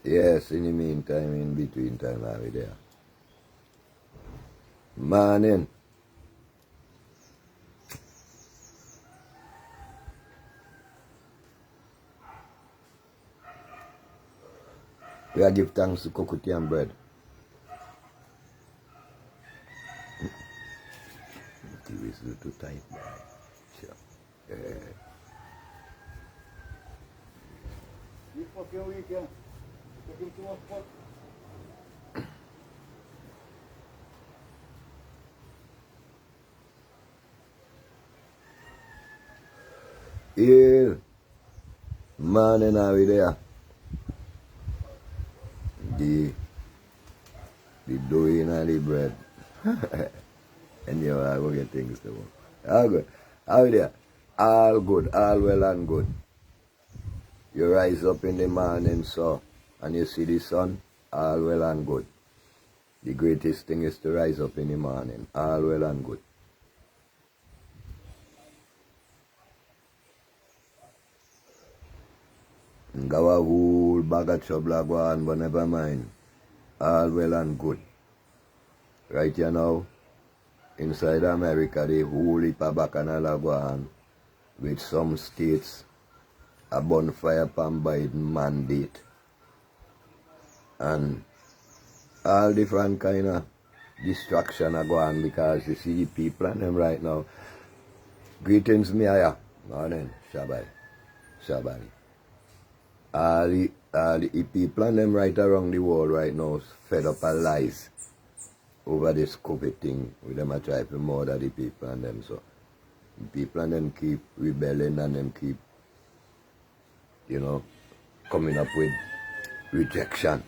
Yes, in the meantime, in between time, I'll be there. Morning. We are give thanks to cocoa and bread. The TV is a little tight, boy. Sure. You fucking weekend. Taking too much fuck. Yeah. Morning, are we there? The dough and the bread. And you are going to get things to work. All good. How are there? All good, all well and good. You rise up in the morning, so, and you see the sun, all well and good. The greatest thing is to rise up in the morning, all well and good. Got a whole bag of trouble go on, but never mind. All well and good. Right here now, inside America, the whole heap of bacchanal go on, with some states a bonfire pan Biden mandate. And all different kind of distraction are going because you see the people and them right now. Greetings, Mia. Morning, Shabai. Shabai. All the people and them right around the world right now fed up of lies over this COVID thing. With them are trying to murder the people and them. So the people and them keep rebelling and them keep, coming up with rejection.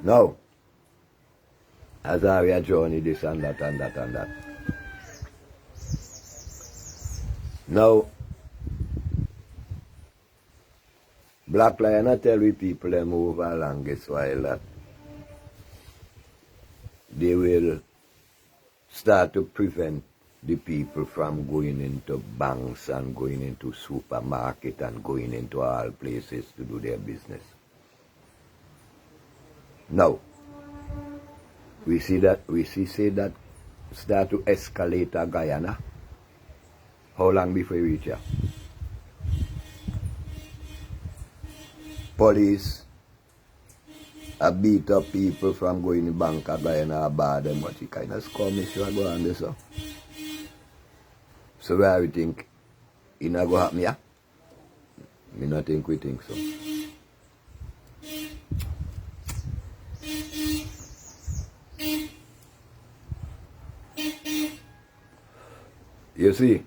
Now, as I are journey this and that and that and that. Now, Black Lion I tell we people them over longest while that they will start to prevent the people from going into banks and going into supermarket and going into all places to do their business. Now, we see that start to escalate a Guyana. How long before we reach here? Police beat up people from going to bank of Guyana or bar them, but you kind of skirmish go on this. So where we think it not go happen here? Me not think we think so. You see,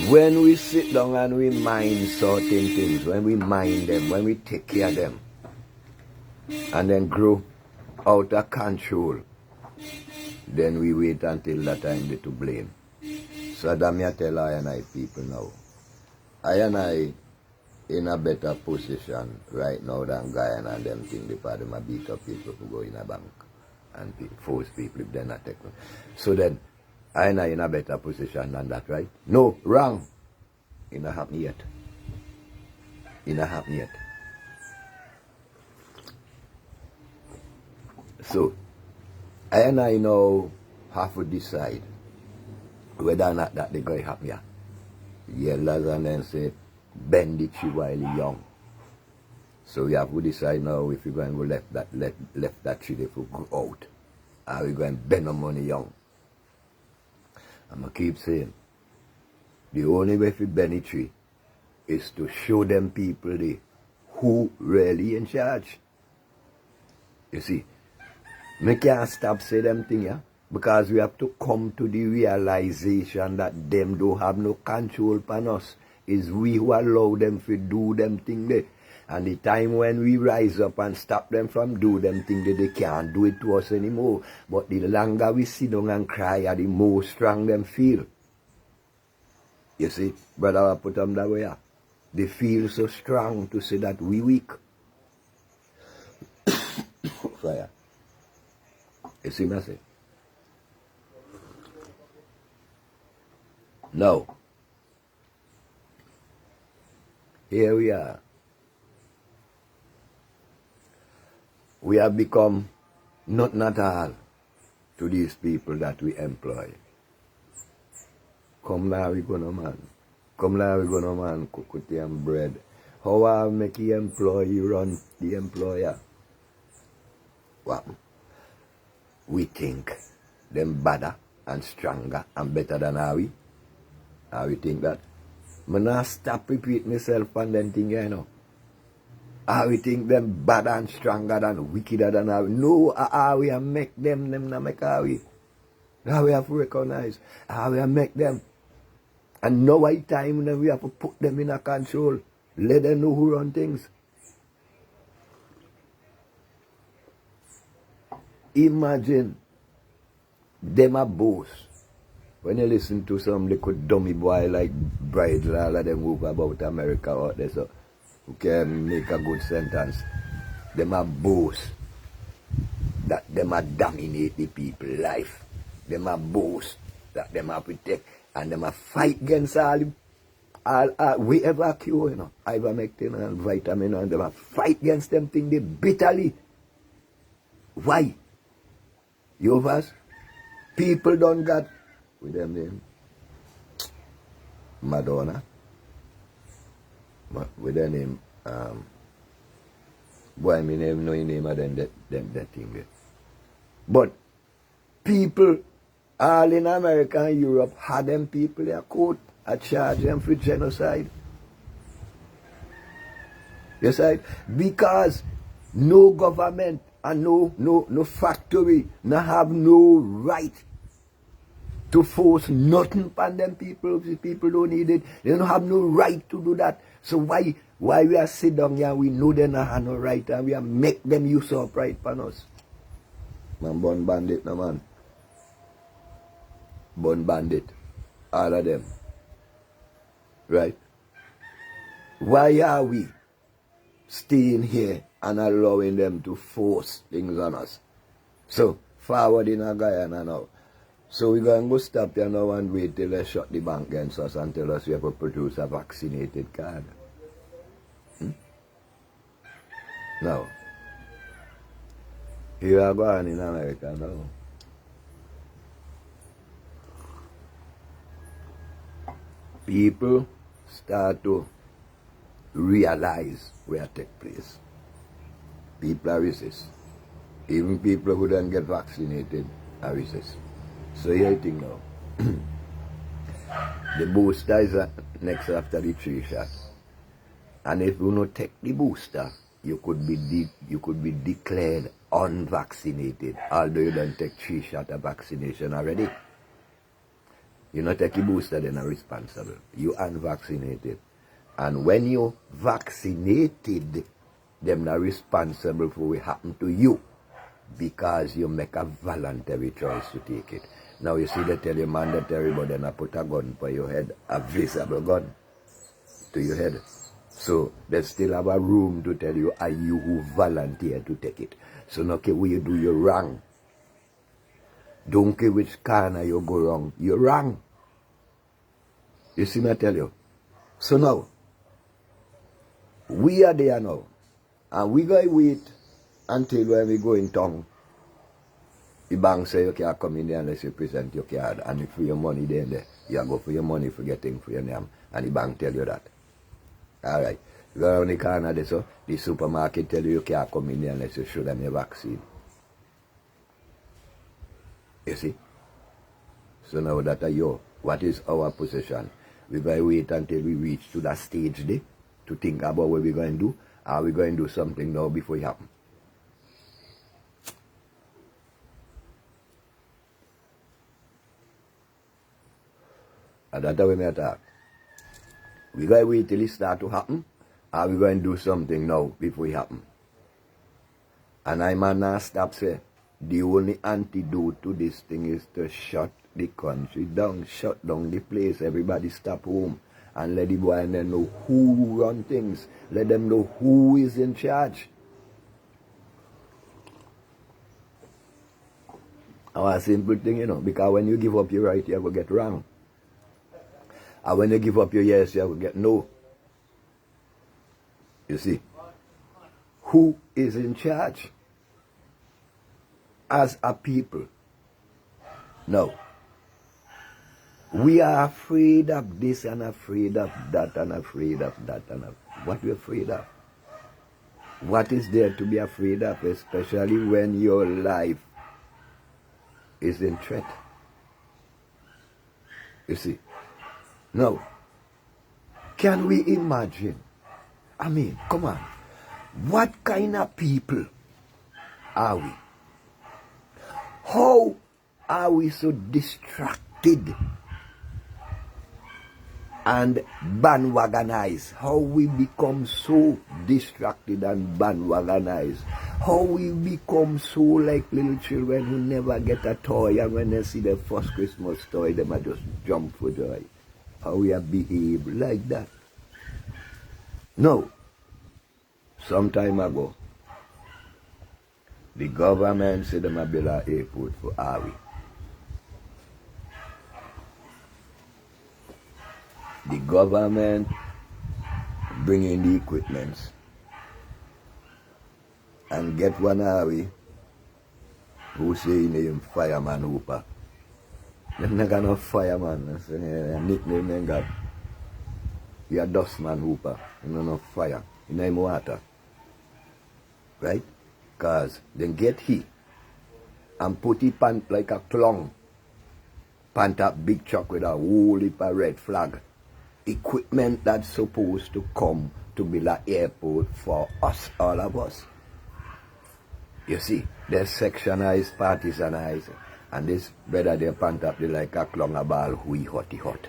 when we sit down and we mind certain things, when we mind them, when we take care of them, and then grow out of control, then we wait until that time they to blame. So that me tell I and I people now, I and I in a better position right now than Guyana and them think because them a beat up people who go in a bank and force people if they're not taking. So then, I and I in a better position than that, right? No, wrong. It not happen yet. It not happen yet. So, I and I now have to decide whether or not that they going to happen here. Yellers and then say, bend the tree while young. So we have to decide now if we're going to left that tree if we grow out. Or we're going to bend the money young. I'm going to keep saying, the only way to bend the tree is to show them people who really in charge. You see, me can't stop say them thing, yeah? Because we have to come to the realization that them don't have no control upon us. It's we who allow them to do them thing there. And the time when we rise up and stop them from do them thing that they can't do it to us anymore. But the longer we sit down and cry, the more strong them feel. You see, brother, I put them that way. They feel so strong to say that we weak. Fire. You see me say? Now, here we are. We have become nothing at all to these people that we employ. Come now we gonna man. Come now we gonna man cook with them bread. How I make the employee run the employer? What? We think them better and stronger and better than are we? How we think that? I not stop repeat myself and then think, you know. How we think them better and stronger than wickeder than how we? No, how we make them not make how we. How we have to recognize how we make them. And now is time when we have to put them in a control. Let them know who run things. Imagine them a boss. When you listen to some little dummy boy like Bridle, all of them who go about America out there, so who can make a good sentence. Them a boss. That them a dominate the people life. Them a boss. That them a protect. And them a fight against all we ever cure, you know, ivermectin and vitamin, and them a fight against them thing they bitterly. Why? You of us? People don't got, with them name, Madonna, with their name, boy, me name, no name of them that thing there. But people all in America and Europe had them people their court and charge them for genocide. Yes, right? Because no government and no factory no have no right to force nothing upon them people. If the people don't need it, they don't have no right to do that. So why we are sit down here, we know they don't have no right, and we are make them usurp right upon us. Man, born bandit, no man. Born bandit. All of them. Right? Why are we staying here and allowing them to force things on us? So, forward in a Guyana now. So we're going to go stop there now and wait till they shut the bank against us and tell us we have to produce a vaccinated card. Now, here are going in America now. People start to realize where take place. People are resist. Even people who don't get vaccinated are resist. So here you think now. The booster is next after the 3 shots. And if you not take the booster, you could be declared unvaccinated, although you don't take 3 shots of vaccination already. You not take the booster, then are responsible. You unvaccinated. And when you vaccinated, them are responsible for what happened to you, because you make a voluntary choice to take it. Now you see they tell you mandatory, but then I put a gun for your head, a visible gun to your head. So they still have a room to tell you, are you who volunteer to take it? So no care what you do, you're wrong. Don't care which corner you go wrong, you're wrong. You see me tell you? So now, we are there now. And we going to wait until when we go in town. The bank say you can't come in there unless you present your card. And if for your money there, you go for your money for getting for your name. And the bank tell you that. Alright. You go around the corner there, so the supermarket tell you can't come in there unless you show them your vaccine. You see? So now that are you. What is our position? We're going to wait until we reach to that stage there to think about what we're going to do. Are we going to do something now before it happens? And that's how we may talk. We're going to wait till it start to happen. Are we going to do something now before it happens? And I might not stop say, the only antidote to this thing is to shut the country down, shut down the place, everybody stop home, and let the boy and then know who run things. Let them know who is in charge. Our simple thing, you know, because when you give up your right, you will get wrong. And when you give up your yes, you will get no. You see? Who is in charge? As a people. No. We are afraid of this and afraid of that and afraid of that and what we're afraid of. What is there to be afraid of, especially when your life is in threat? You see? No. Can we imagine? I mean, come on. What kind of people are we? How are we so distracted and bandwagonized? How we become so distracted and bandwagonized? How we become so like little children who never get a toy, and when they see their first Christmas toy, they might just jump for joy. How we have behaved like that. No. Some time ago, the government said they might build an airport for Ari. The government bring in the equipments and get one Ari who say name Fireman Hooper. Them not got no fireman. That's a nickname they got. He a dustman Hooper. You know no fire. You know him water. Right? Because then get he and put it pan like a clown. Pant up big truck with a whole heap of red flag. Equipment that's supposed to come to build an airport for us, all of us. You see, they're sectionized, partisanized, and this brother they pant up they like a clown a ball hui hotty hot.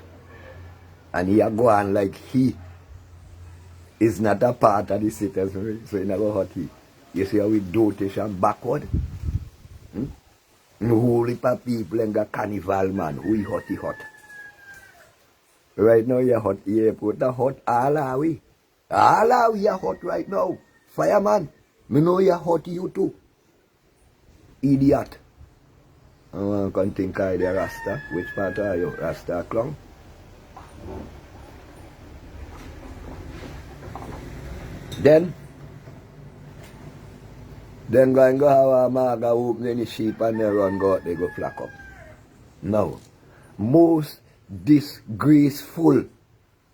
And he a go on like he is not a part of the citizenry, so he never hot he. You see how we dotish and backward? Whole heap of people and got carnival man, hui hotty hot. Right now you're hot airport, the hot all are we. All are we are hot right now. Fireman, me know you're hot you too. Idiot. I want to think I the Rasta. Which part are you? Rasta clown? Then go and go have a maga open any sheep and they run go out, they go flack up. No. Most disgraceful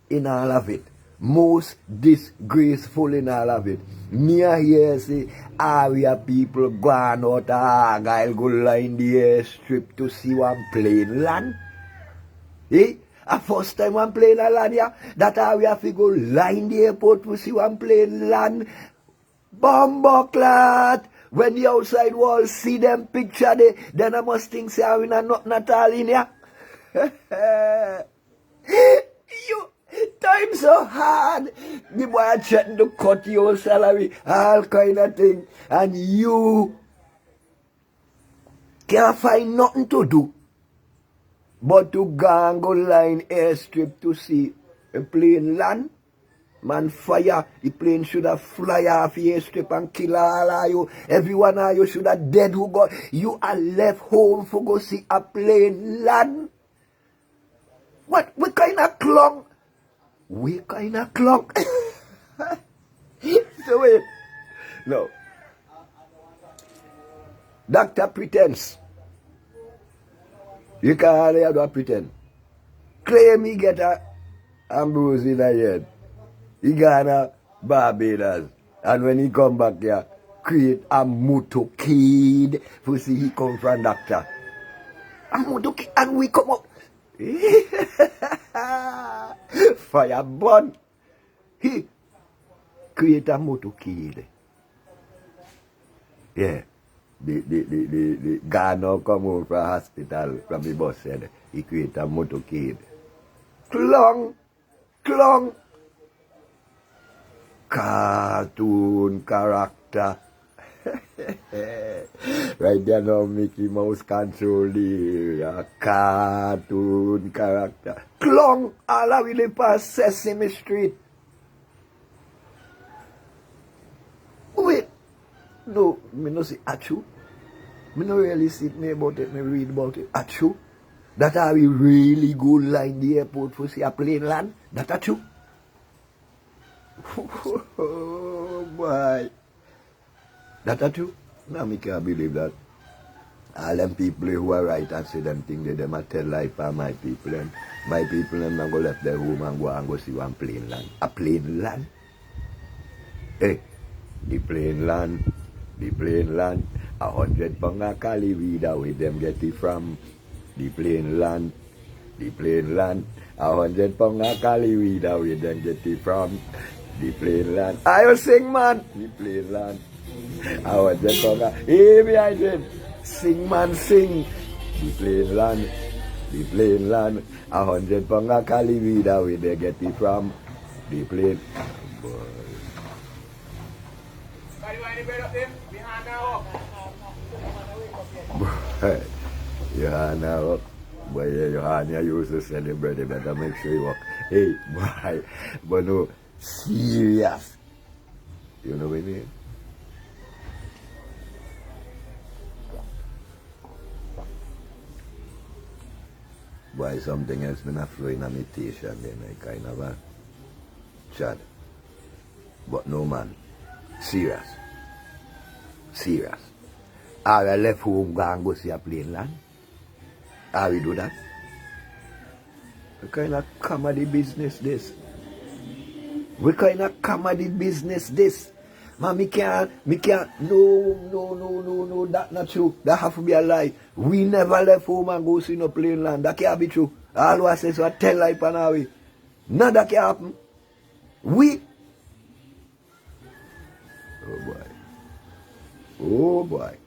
in all of it. Most disgraceful in all of it. Me a hear say, we are people gone out of Argyle, go line the airstrip to see one plane land. Eh? A first time one plane land here, that we have to go line the airport to see one plane land. Bumbleclad! When the outside wall see them picture they, then I must think say we not nothing at all in here. You time so hard. The boy threatened to cut your salary, all kind of thing, and you can't find nothing to do but to go and go line airstrip to see a plane land. Man fire, the plane should have fly off the airstrip and kill all of you. Everyone of you should have dead who got. You are left home for go see a plane land. What kind of clown? We kind of clown. So wait. No. Doctor pretends. You can't hardly have to pretend. Claim he get a bruise in the head. He got a Barbados. And when he come back here, create a motorcade for see he come from doctor. A motorcade and we come up. Fire burn. He create a motorcade. Yeah. The guy now come home from hospital from the bus said he create a motorcade. Clong. Cartoon character. Right there now Mickey Mouse control the cartoon character. Clong all of the past Sesame Street. Wait. No, me no see Achu. Me no really see me about it, me read about it. Achu. That are we really go line the airport for see a plane land? That are true? Oh boy. That are true? Now me can't believe that. All them people who are right and say them thing they them a tell lie for my people and my people them not go left their home and go see one plane land. A plane land? Hey, the plane land, 100 pound a cali weeder where them get it from. The plane land, 100 pound a cali weeder where them get it from. The plane land. I will sing man, the plane land. 100 pound a, hey behind him. Sing man sing. The plane land, 100 pound a cali weeder where they get it from. The plane. Oh boy. Your now, boy, your hand you used to celebrate, you better make sure you walk. Hey, boy, but no, serious. You know what I mean? Boy, something else been a flow in a meditation, then I kind of a chat. But no man, serious. Are I left home go and go see a plane land? How we do that? What kind of comedy business this? What kind of comedy business this? Man, me can't, no, that not true. That have to be a lie. We never left home and go see no plane land. That can't be true. All I say so I tell lie pan away. None that can happen. We. Oh boy.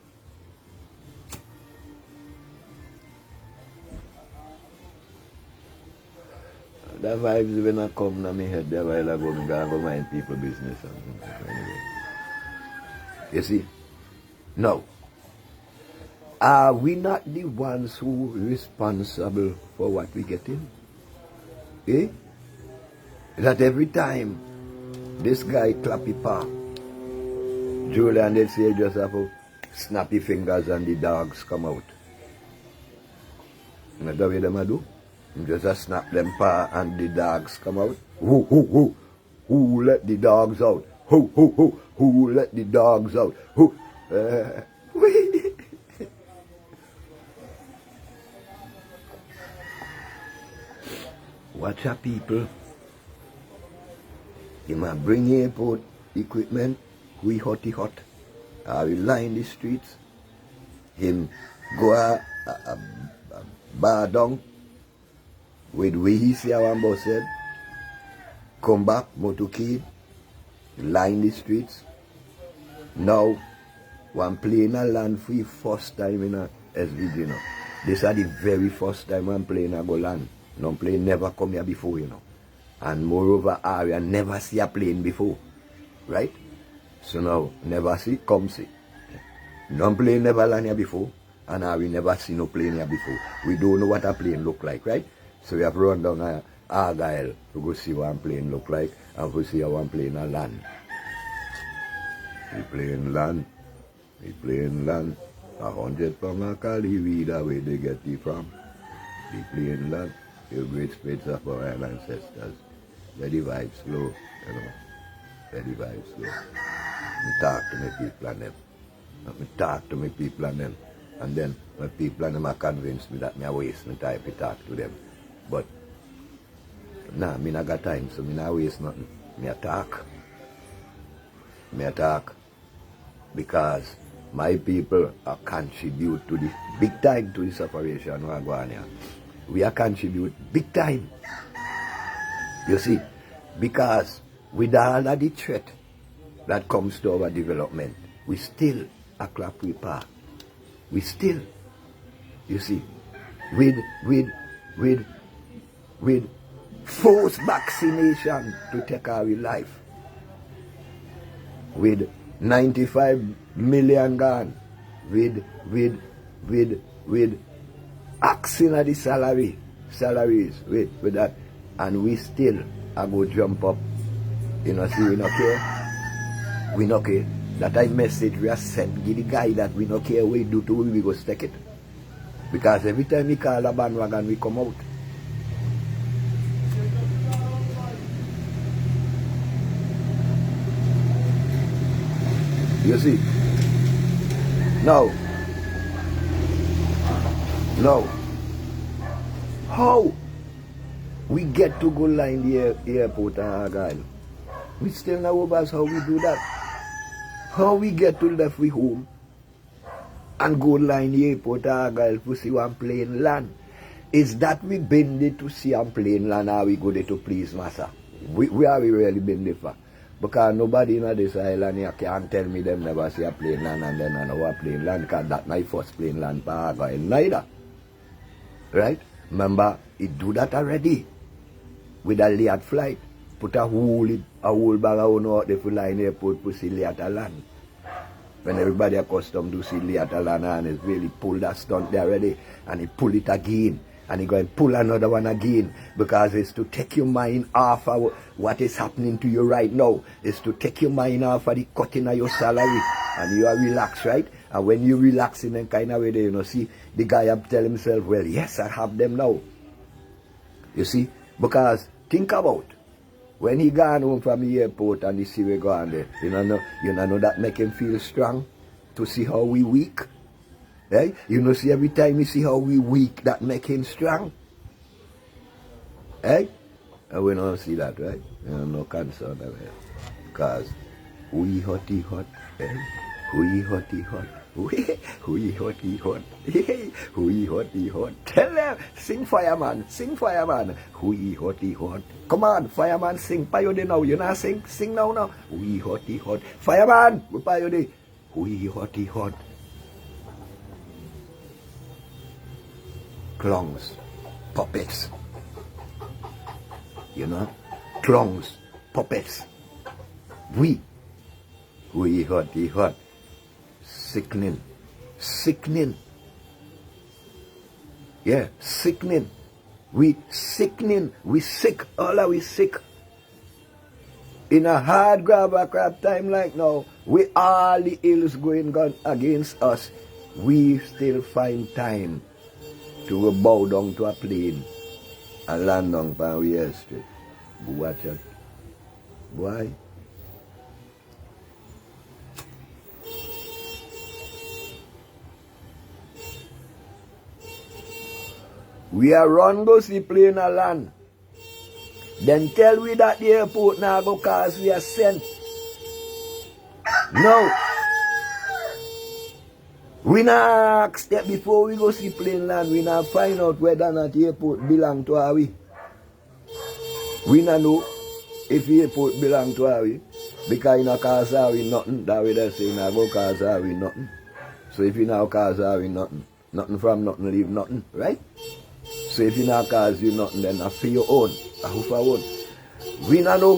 That vibes when I come to my head there while I go and go mind people business. Anyway. You see? Now, are we not the ones who responsible for what we get in? Eh? That every time this guy clap his paw, Julian they say just have to snap your fingers and the dogs come out. You know the way them a do? Just a snap them paw and the dogs come out. Who let the dogs out? Who let the dogs out? Who? Watch out, people. You might bring airport equipment. We hot. We line the streets. Him go a bar down with we he see our boss said. Come back, motorcade, line the streets. Now, one plane a land for the first time in a SVG, you know. This is the very first time one plane a go land. No plane never come here before, you know. And moreover, area never see a plane before. Right? So now, never see, come see. No plane never land here before. And we never see no plane here before. We don't know what a plane look like, right? So we have to run down Argyle to go see what a plane look like and to see how one plane a land. The plane land. 100 pound a cali weeder where they get it from. The plane land. The great spirits of our ancestors. Let the vibes flow, you know. Let the vibes flow. I talk to my people and them. And then my people and them are convinced me that I waste my time to talk to them. But nah, me not got time, so me not waste nothing. Me talk because my people are contribute to the big time to this operation we are going here. We are contribute big time. You see, because with all of the threat that comes to our development, we still a clap we pass. We still, you see, with forced vaccination to take our life, with 95 million gone, with axing at the salaries, with that, and we still are go jump up. You know, see, we not care. We not care. That I message we are sent, give the guy that we not care what we do to we go stick it. Because every time we call a bandwagon, we come out. You see? No. No. How we get to go line the airport and Argyle? We still know about how we do that. How we get to left we home and go line the airport and Argyle to see one plane land? Is that we been there to see one plane land or we go there to please massa? We are we really been there for? Because nobody in this island here can tell me them never see a plane land and then I know a plane land because that's my first plane land for Argyle neither. Right? Remember, it do that already. With a late flight. Put a whole bag of out there for line airport to see later land. When everybody accustomed to see later land and it's really pull that stunt there already and he pull it again. And he go and pull another one again because it's to take your mind off of what is happening to you right now. It's to take your mind off of the cutting of your salary and you are relaxed, right? And when you relax in that kind of way, you know, see, the guy have tell himself, well, yes, I have them now. You see? Because think about when he gone home from the airport and he see we go on there, you know that make him feel strong to see how we weak. Eh? You know, see every time you see how we weak, that make him strong. Eh? And we don't see that, right? You know, no concern of it. Because we hotty hot, eh? We hotty hot. We hotty hot. We hotty hot. Tell them, sing fireman, sing fireman. We hotty hot. Come on, fireman, sing payode now. You know sing? Sing now. We hotty hot. Fireman, we payode. We hotty hot. Clowns, puppets, you know, clowns, puppets. We hot, sickening, yeah, sickening. We sickening, we sick, all are we sick. In a hard grab a crap time like now, with all the ills going on against us, we still find time to go bow down to a plane and land on Wall Street. Watch out. Why? We are run go see plane a land. Then tell we that the airport now go cause we are sent. No. We not ask that before we go see plane land, we not find out whether or not the airport belong to our we. We not know if the airport belong to our we. Because it not cause our we nothing. That way they say not go cause our we nothing. So if you not cause our we nothing, nothing from nothing leave nothing, right? So if you not cause you nothing, then I for your own. I who for own. We not know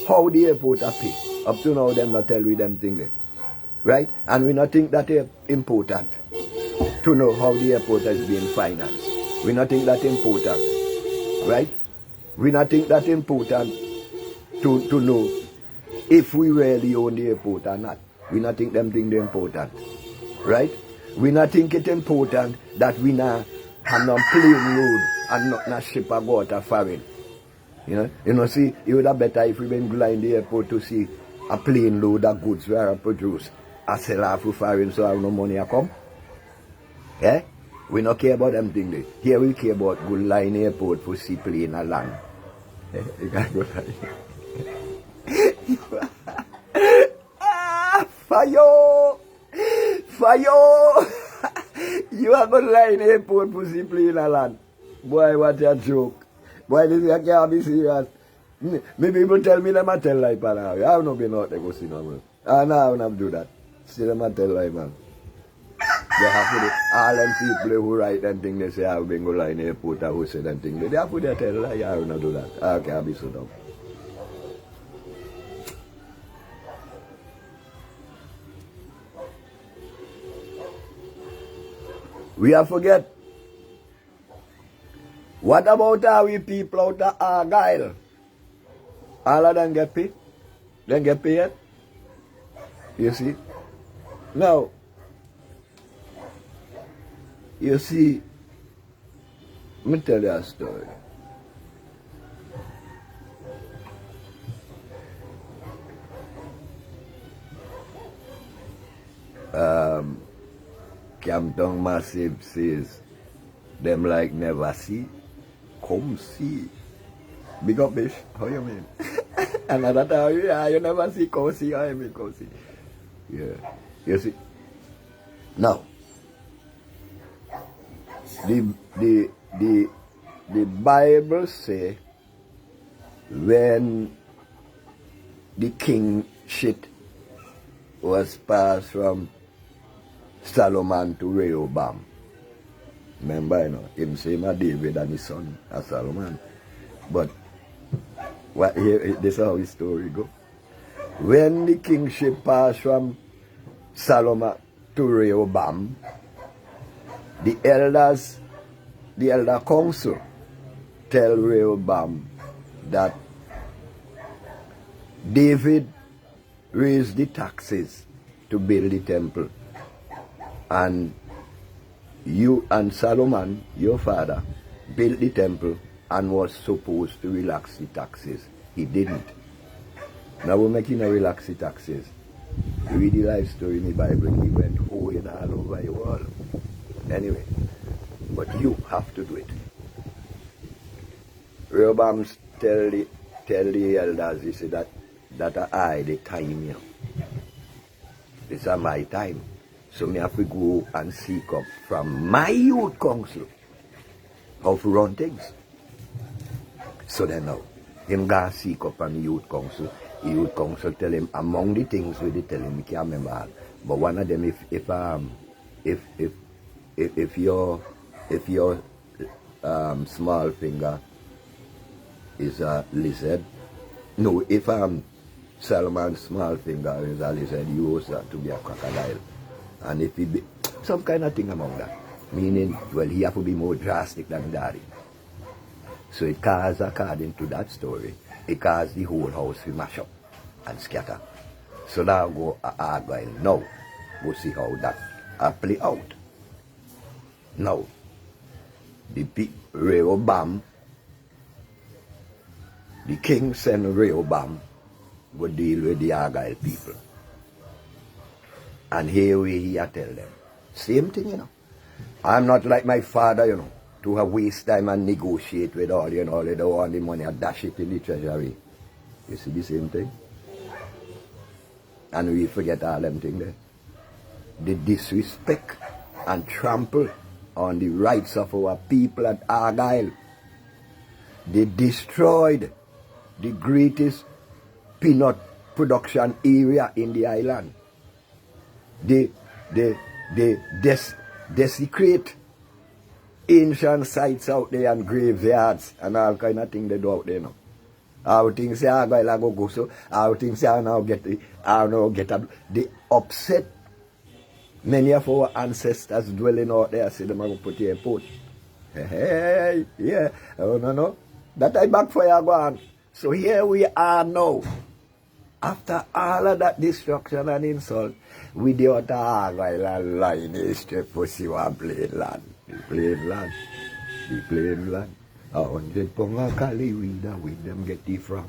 how the airport are pay. Up to now them not tell we them thing there. Right? And we not think that it's important to know how the airport is being financed. We not think that important. Right? We not think that important to know if we really own the airport or not. We not think them things important. Right? We not think it important that we not have no plane road and not a ship about a foreign. You know, see, it would have better if we been going to the airport to see a plane load of goods where I produce. I sell off for foreign so I have no money I come. Eh? We don't care about them things. Here we care about good line airport for see plane and land. Eh? You can't go fire! Fire! You are good line airport for see plane and land. Boy, what a joke. Boy, this I can't be serious. Maybe people tell me them I tell lie, but I have not been out there go see no man. No, I will not do that. See them I tell lie, man. They have to do, all them people who write them thing, they say I've been go lie in the airport or who say them thing. They have to tell lie, I will not do that. I can't be so dumb. We have forget. What about our people out of Argyle? All of them get paid? Then get paid? You see? Now, you see, me tell you a story. Campton Massive says, them like never see, come see. Big up, bitch. How you mean? Another time, yeah, you never see, come see. How you mean, come see? Yeah. You see? Now, the Bible say when the kingship was passed from Solomon to Rehoboam. Remember, you know, him say my David and his son as Solomon. But what here this is how his story go. When the kingship passed from Solomon to Rehoboam, the elder council tell Rehoboam that David raised the taxes to build the temple, and you and Solomon, your father, built the temple and was supposed to relax the taxes. He didn't. Now we're making a relax the taxes. Read the life story in the Bible. He went hoeing all over the world. Anyway, but you have to do it. Rehoboam tell the elders, he said that I the time, you know. This is my time. So me have to go and seek up from my youth council how to run things. So then now, him go seek up from the youth council. The youth council tell him among the things we tell him, he can't remember all. But one of them, if your small finger is a lizard, no, if Solomon's small finger is a lizard, you also have to be a crocodile. And if he be some kind of thing among that, meaning, well, he have to be more drastic than daddy. So it caused, according to that story, it caused the whole house to mash up and scatter. So now go Argyle now, go see how that play out. Now, the Rehoboam, the king sent Rehoboam go deal with the Argyle people. And here we tell them, same thing, you know. I'm not like my father, you know, to have waste time and negotiate with all, you know, they don't want the money and dash it in the treasury. You see the same thing? And we forget all them things there. They disrespect and trample on the rights of our people at Argyle. They destroyed the greatest peanut production area in the island. They desecrate ancient sites out there and graveyards and all kind of things they do out there now. How things say Argyle go so, how things say now they upset many of our ancestors dwelling out there, say them are going to put here in port. Hey, yeah, oh no. That I backfire go on. So here we are now. After all of that destruction and insult, we the other Argyle and line is straight pussy one plain land. The plain land. The plain land. 100 pound of Cali weed where them get it from.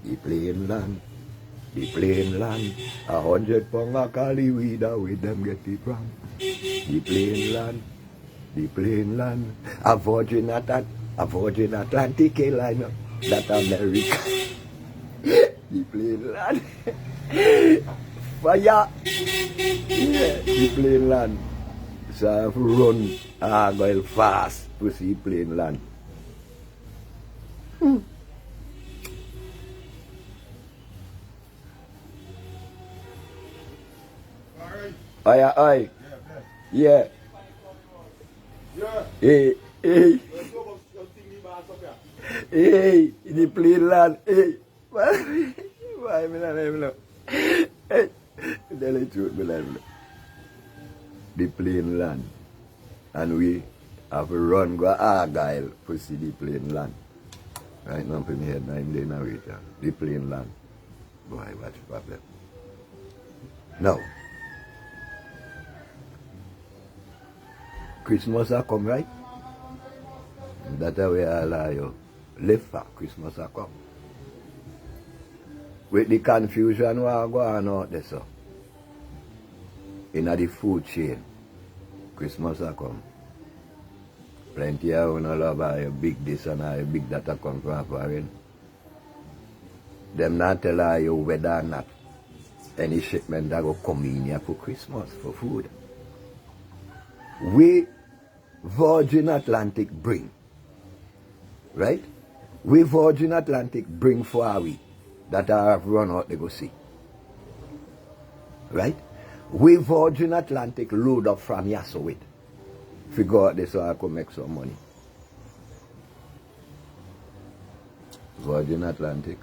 The plain land. The plain land. 100 pound of Cali weed where them get it from. The plain land. The plain land. A Virgin Atlantic airliner. That America. The plain land. Fire. Yeah, the plain land. So I have to run Argyle fast to see plain land. Aye. Yeah. Hey. Hey, the plain land. Hey. Why me not? Hey. Tell the truth, me not. The plain land. And we have to run go Argyle to see the plain land. Right now, put me head 9 days now, the plain land. Boy, what's the problem? Now, Christmas has come, right? That's the way all of you live for Christmas a come. With the confusion we are going out there, so. In the food chain, Christmas a come. Plenty of you no love how you big this and how you big that a come from foreign. Them not tell you whether or not any shipment that will come in here for Christmas, for food. We Virgin Atlantic bring, right? We Virgin Atlantic bring for we that I have run out to go see. Right? We Virgin Atlantic load up from here so it. Figure out this so I could make some money. Virgin Atlantic.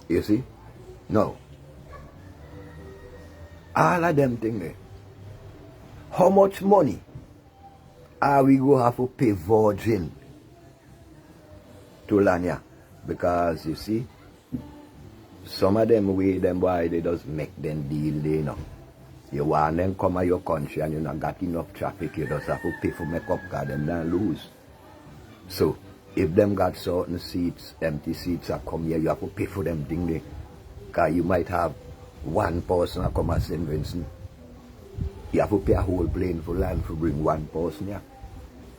You see? No. All of them things there. How much money are we going to have to pay Virgin to Lanya? Because you see, some of them way them boy they just make them deal they know. You want them come to your country and you not got enough traffic, you just have to pay for make up because them don't lose. So if them got certain seats, empty seats that come here, you have to pay for them thing there. Because you might have one person that come at St. Vincent. You have to pay a whole plane for land to bring one person here.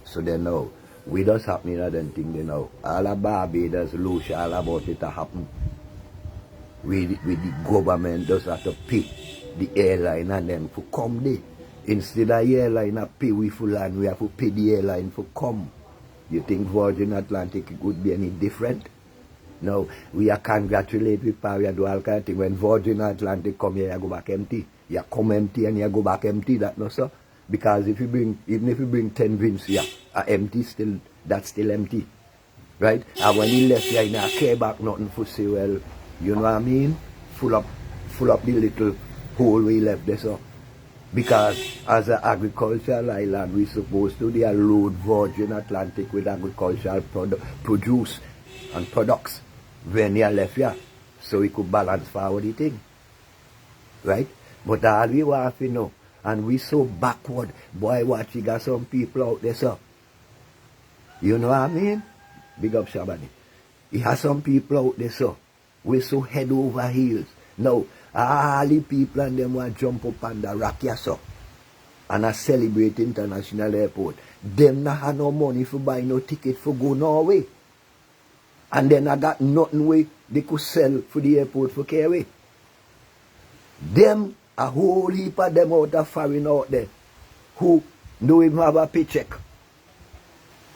So they know. We just happening at them thing they know. All of Barbados, Lucia, all about it to happen. With the government just have to pay the airline and them for come there. Instead of the airline to pay we for land, we have to pay the airline for come. You think Virgin Atlantic would be any different? No, we are congratulate with power, we do all kind of thing. When Virgin Atlantic come here, you go back empty. You come empty and you go back empty, that no sir. Because if you bring, even if you bring 10 vins here, empty still, that's still empty. Right? And when you left here, you don't care back nothing for say, well, you know what I mean? Full up the little hole we left there, so. Because as an agricultural island, we're supposed to load Virgin Atlantic with agricultural produce and products when you left here. So we could balance forward the thing. Right? But all we want to know, and we so backward, boy, watch, you got some people out there, so. You know what I mean? Big up Shabani. You have some people out there, so. We're so head over heels. Now, all the people and them want to jump up on the rock here, so. And I celebrate international airport. Them not have no money for buy no ticket for go Norway. And then I got nothing way they could sell for the airport for carry. Them, a whole heap of them out of foreign out there who don't even have a paycheck.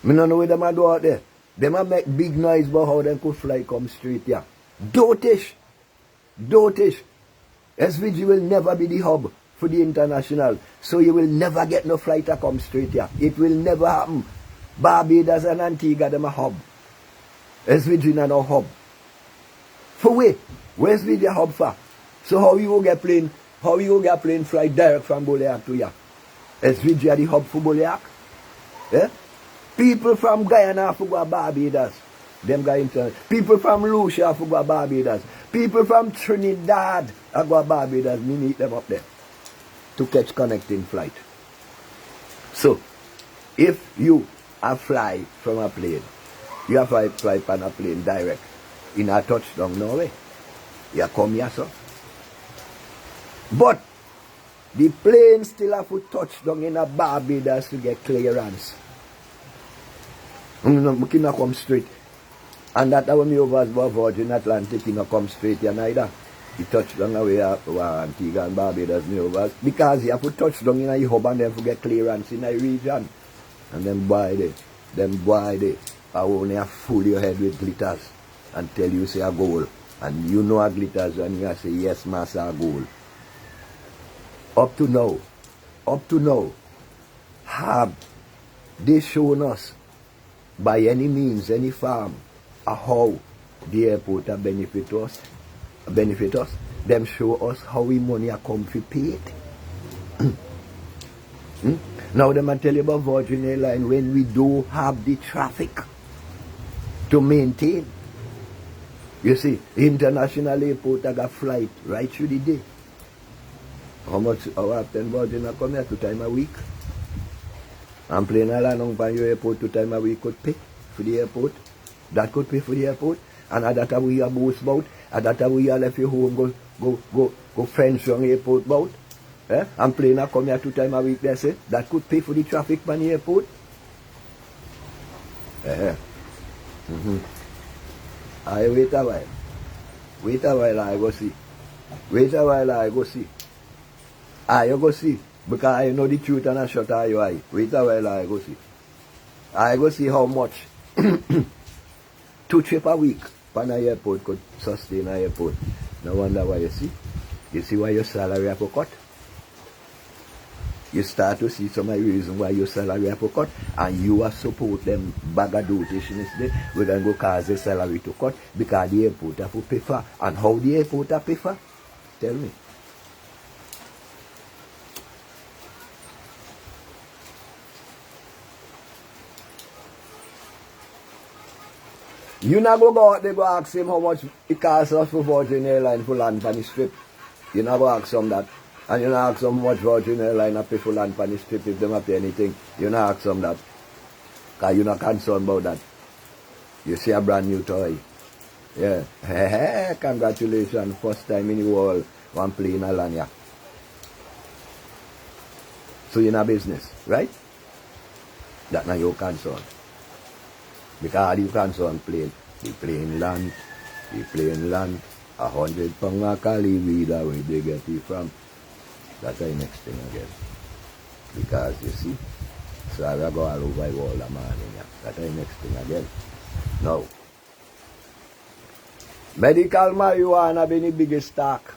I don't know what them do out there. Them a make big noise about how them could fly come straight here. Dotish. SVG will never be the hub for the international. So you will never get no flight to come straight here. It will never happen. Barbados and Antigua, them a hub. SVG not no hub. For where? Where's SVG a hub for? So how you go get plane flight direct from Boliak to here? SVG are the hub for Boliak? Yeah? People from Guyana have to go to Barbados. Them guys international. People from Lucia have to go to Barbados. People from Trinidad have go to Barbados. We meet them up there to catch connecting flight. So, if you fly from a plane, you have to fly from a plane direct in a touchdown Norway. You come here, so. But the plane still have to touch down in a Barbados to get clearance. We cannot come straight. And that when we over Virgin Atlantic, you come straight here neither. You touch down away Antigua and Barbados, because you have to touch down in a hub and then get clearance in a region. And then boy they I only have full your head with glitters and tell you say a goal. And you know a glitters and you say yes master a goal. Up to now, have they shown us by any means, any farm, how the airport benefit us? Them show us how we money are come to pay it. Now them tell you about Virgin Airline when we do have the traffic to maintain. You see, international airport I got flight right through the day. How often Virgin come here? 2 times a week? And plane along by your airport 2 times a week could pay for the airport. That could pay for the airport. And at that we are boats boat. At that we are left your home go fence on airport boat. And plane come here 2 times a week, they say. That could pay for the traffic by the airport. I wait a while. Wait a while, I go see. Wait a while, I go see. You go see. Because I know the truth and I shut your eye. Wait a while, I go see. I go see how much 2 trips a week on an airport could sustain an airport. No wonder why you see. You see why your salary have to cut. You start to see some of the reason why your salary have to cut, and you are support them bagadotishness there. We're going to go cause the salary to cut because the airport have to pay for. And how the airport have to pay for? Tell me. You not go out there go ask him how much it costs us for Virgin Airline for land on the strip. You not go ask him that. And you not ask them how much Virgin Airline have pay for land on the strip if they have pay anything. You not ask them that. Because you not concerned about that. You see a brand new toy. Yeah. Congratulations. First time in the world one plane a land, yeah. So you're in a business, right? That's not your concern. Because you concern plane. The plane land. 100 pounds of Cali weed where they get it from. That's the next thing again. Because you see, so I will go all over the world the morning. Yeah. That's the next thing again. Now, medical marijuana been the biggest talk.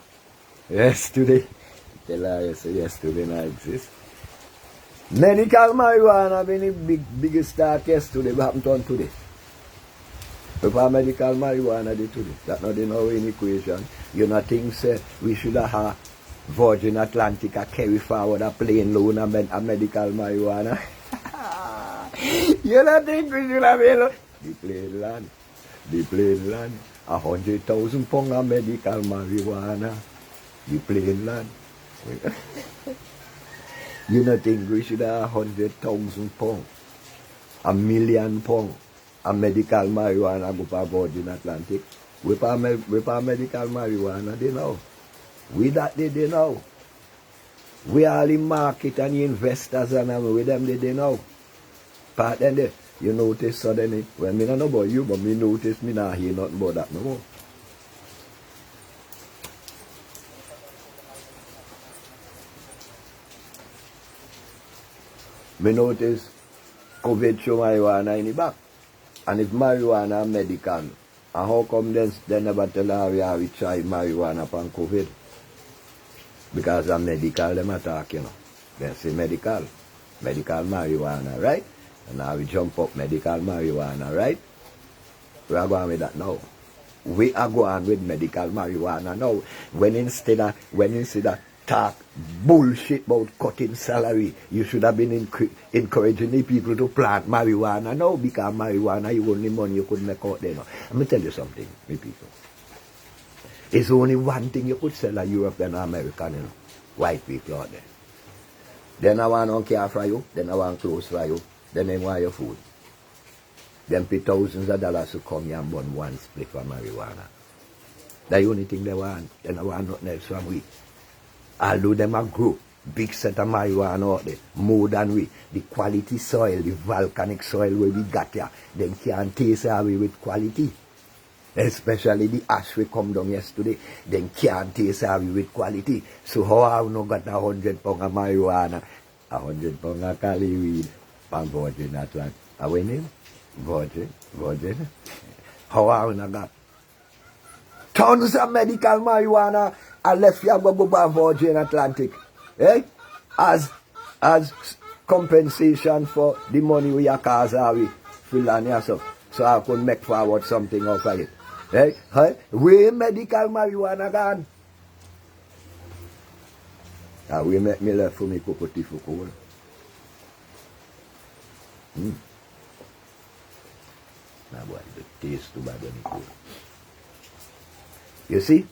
Yesterday. Tell her yesterday not exist. Medical marijuana been the biggest talk yesterday. What happened on today? Before medical marijuana did today. That's not in our equation. You not think say we should have Virgin Atlantic carry forward a plane loan and medical marijuana? You not think we should have the plane land. 100,000 pounds of medical marijuana. The plane land. You not think we should have 100,000 pounds? £1,000,000 a medical marijuana go for Virgin Atlantic. We for medical marijuana, they know. We that they know. We all in market and the investors and with them they know. But then you notice suddenly, well, me don't know about you, but me notice me not hear nothing about that no more. Me notice COVID show marijuana in the back. And if marijuana medical, and how come they never tell her we try marijuana upon COVID? Because of medical them attack, you know. They say medical marijuana, right? And now we jump up medical marijuana, right? We are going with that now. We are going with medical marijuana now. When instead of talk bullshit about cutting salary, you should have been encouraging the people to plant marijuana now, because marijuana is only money you could make out there now. Let me tell you something, my people. It's only one thing you could sell a European or American, you know, white people out there. They don't want care for you, they don't want clothes for you, they don't want your food. Them pay thousands of dollars to come here and burn one split for marijuana. That's the only thing they want. They don't want nothing else from we. Although them a grow big set of marijuana out there, more than we. The quality soil, the volcanic soil where we got here, them can't taste away with quality. Especially the ash we come down yesterday, them can't taste away with quality. So how have we not got 100 pounds of marijuana, 100 pounds of Cali weed, and Virgin Atlantic? How we name? Virgin. How have we not got tons of medical marijuana and left here go by Virgin Atlantic? As compensation for the money we are causing we land yourself. So I could make forward something out of it. Where medical marijuana gone? We make me left for me cocoa for cool. Now boy, the taste too bad when it cool. You see?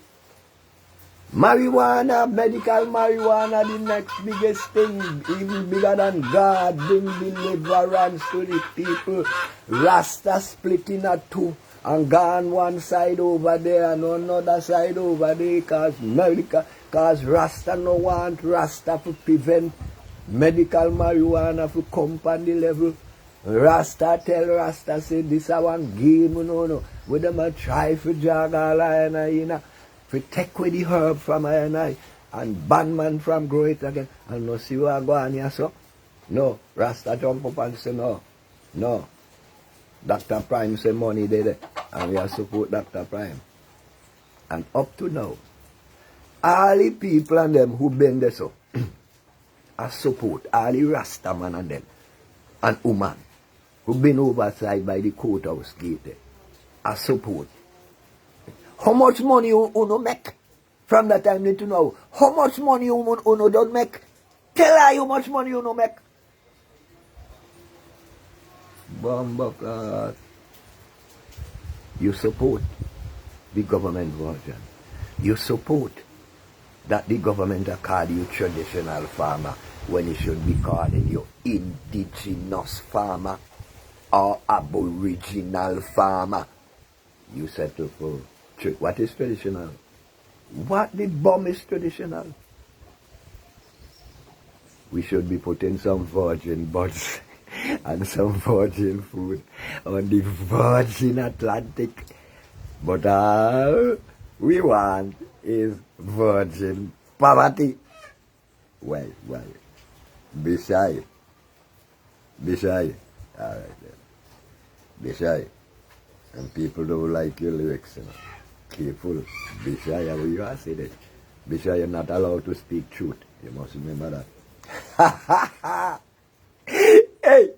Marijuana, medical marijuana, the next biggest thing, even bigger than God, bring deliverance to the people. Rasta split in a two and gone one side over there and another side over there cause Rasta no want Rasta to prevent medical marijuana to come on the level. Rasta tell Rasta say this a one game, no. With them a try for jog all I to take away the herb from I and ban man from grow it again. And no see what go on here so? No. Rasta jump up and say no. No. Dr. Prime say money there and we are support Dr. Prime. And up to now, all the people and them who bend this up are support all the Rasta man and them and woman who been overside by the courthouse gate there, are support. How much money you no make from that time to now? How much money you no don't make? Tell her how much money you no make. Bomba, you support the government version. You support that the government are calling you traditional farmer when it should be calling you indigenous farmer or aboriginal farmer. You settle for what is traditional? What the bomb is traditional? We should be putting some virgin buds and some virgin food on the virgin Atlantic. But all we want is virgin poverty. Why? Be shy. Be shy. All right then. Be shy. And people don't like your lyrics, you know. Careful. Be shy. How you are say that? Be shy. You're not allowed to speak truth. You must remember that. Hey,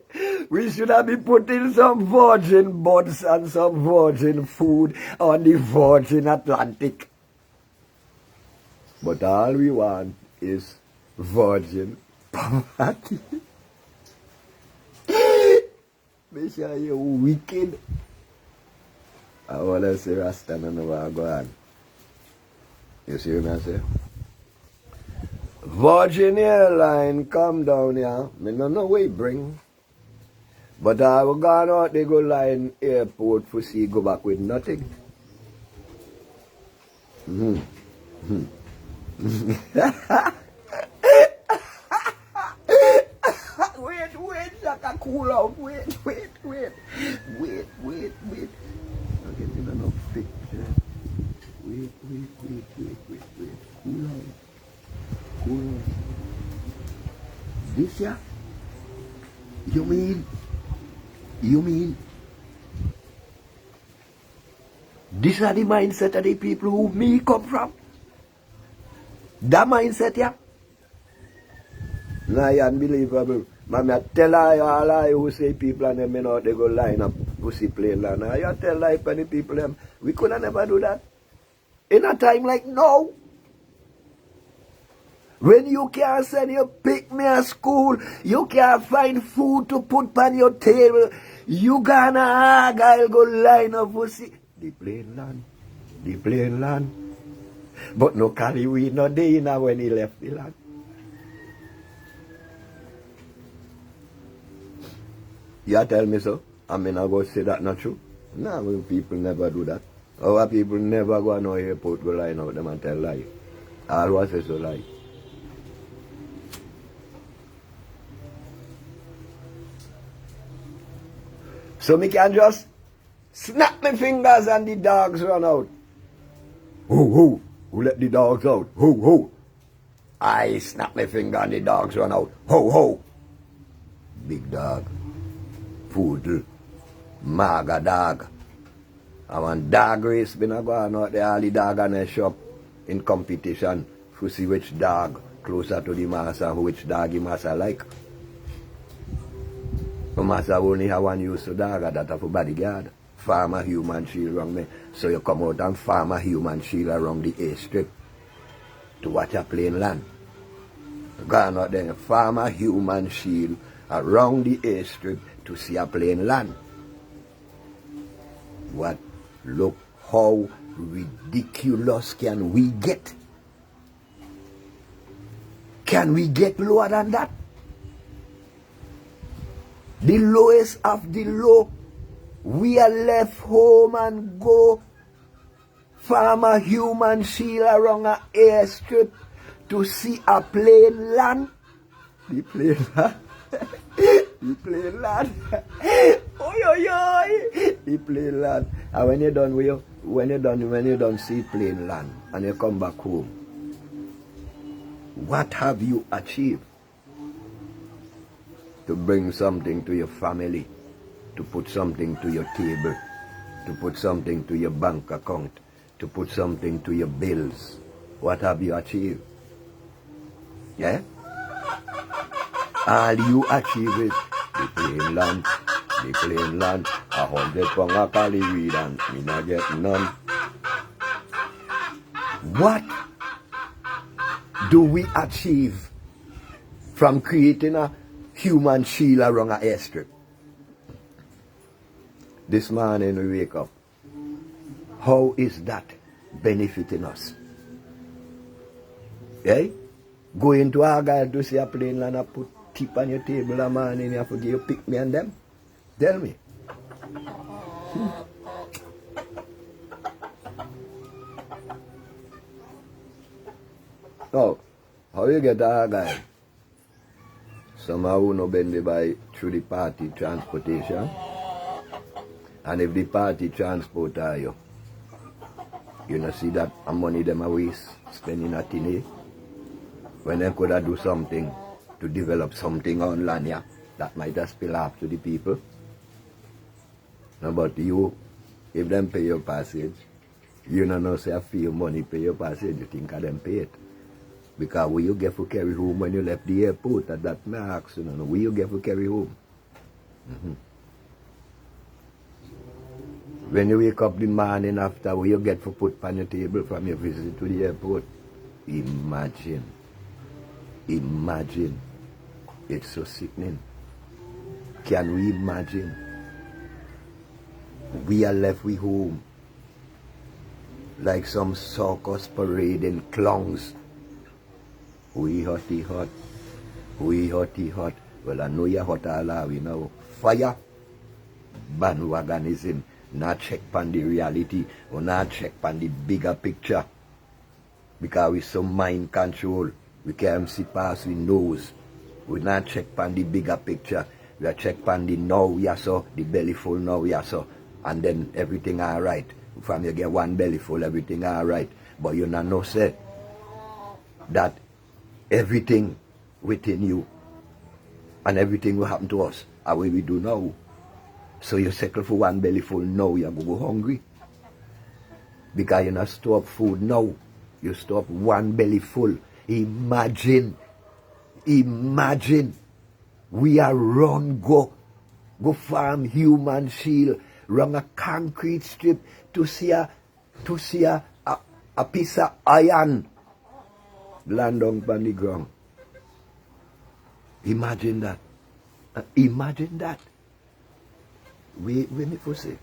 we should have been putting some virgin buds and some virgin food on the virgin Atlantic. But all we want is virgin poverty. Be sure you're wicked. I want to say Rasta and never go on. You see what I say? Virgin Airline come down here. Me no know where it bring. But I will go out they go line airport for see go back with nothing. Wait, Shaka, cool out. Wait. I'm getting enough picture. Wait. Cool out. This ya? You mean? These are the mindset of the people who me come from? That mindset, yeah? Nah, unbelievable. I tell all I who say people and them, you know, they go line up pussy plane land. I tell like many people them, we could have never do that. In a time like now. When you can't send your pick me at school, you can't find food to put on your table, you gonna I'll go line up pussy. The plane land. But no Cali we no day now when he left the land. You tell me so? I mean, I go say that not true? No, people never do that. Our people never go no airport go line out them and tell lie. All what say so lie. So me can just snap my fingers and the dogs run out. Who let the dogs out? Who? I snap my finger and the dogs run out. Ho. Big dog. Poodle. Maga dog. And when dog race been a going out there, all the dog in the shop in competition to see which dog closer to the master and which dog the master like. The master only have one use to dog that for bodyguard. Farm a human shield around me. So you come out and farm a human shield around the airstrip to watch a plane land. Gone out there, farm a human shield around the airstrip to see a plane land. What? Look how ridiculous can we get? Can we get lower than that? The lowest of the low. We are left home and go farm a human shield around a airstrip to see a plane land. The plane land. The plane land. Oi, oi, oi. The plane land. And when you're done see plane land and you come back home, what have you achieved? To bring something to your family, to put something to your table, to put something to your bank account, to put something to your bills. What have you achieved? Yeah? All you achieve is the plain land, 100 pound of calorie and me not get none. What do we achieve from creating a human shield around an airstrip? This morning we wake up. How is that benefiting us? Yeah? Going to our guy to see a plane land and put tip on your table a morning, you have to give you pick me and them? Tell me. Oh, how you get our guy? Somehow no bend by through the party transportation. And if the party transport are you know see that money them a waste spending a thing when they could have do something to develop something on land, yeah, that might have spill off to the people. No, but you, if them pay your passage, you don't know say a few money pay your passage, you think of them pay it. Because will you get for carry home when you left the airport at that max, you know, will you get for carry home? When you wake up the morning after, will you get for put on your table from your visit to the airport? Imagine. It's so sickening. Can we imagine? We are left with home like some circus parading clowns. We hotty hot. Well, I know you're hot all are we now. Fire. Bandwagonism. Not check on the reality or not check on the bigger picture. Because we so mind control. We can't see past we nose. We not check on the bigger picture. We are check on the now we are so, the belly full now we are so. And then everything alright. From you get one belly full, everything alright. But you not know say that everything within you and everything will happen to us are what we do now. So you settle for one belly full now, you go hungry. Because you not stop food now. You stop one belly full. Imagine. We are run go farm human shield, run a concrete strip to see a piece of iron land on the ground. Imagine that. We me for say.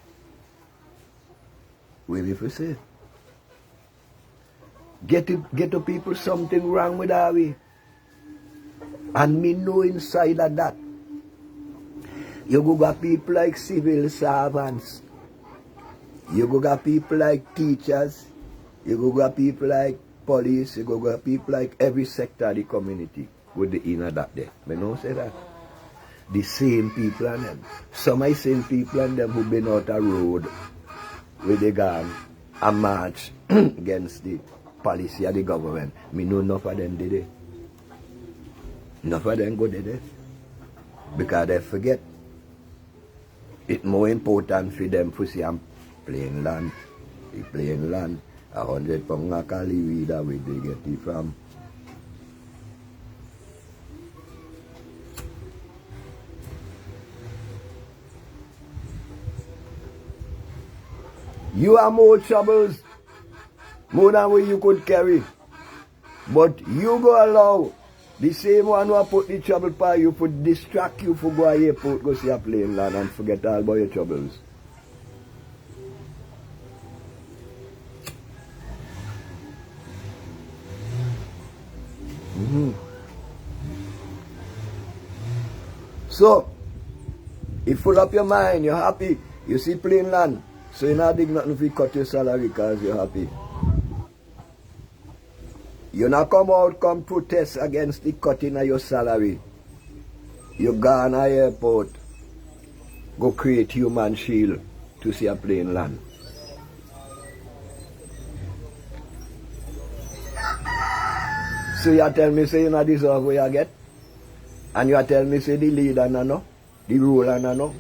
Get to people something wrong with our way. And me know inside of that. You go got people like civil servants. You go got people like teachers. You go got people like police. You go got people like every sector of the community with the inner that there. Me know say that. The same people and them. Some of the same people and them who been out a road with the gang and march against the policy of the government. Me know enough of them did it. Enough of them go did it. Because they forget. It's more important for them to see I'm plain land. The plain land. 100 pound of calorie that where they get it from. You have more troubles, more than what you could carry. But you go allow the same one who put the trouble for you, for distract you, for go to the airport, go see a plane land and forget all about your troubles. So, you full up your mind, you're happy, you see plain land, so you're not doing nothing if you cut your salary because you're happy. You not come protest against the cutting of your salary. You go on a airport, go create human shield to see a plain land. So you tell me say you not deserve what you get? And you tell me say the leader no know, the ruler no know,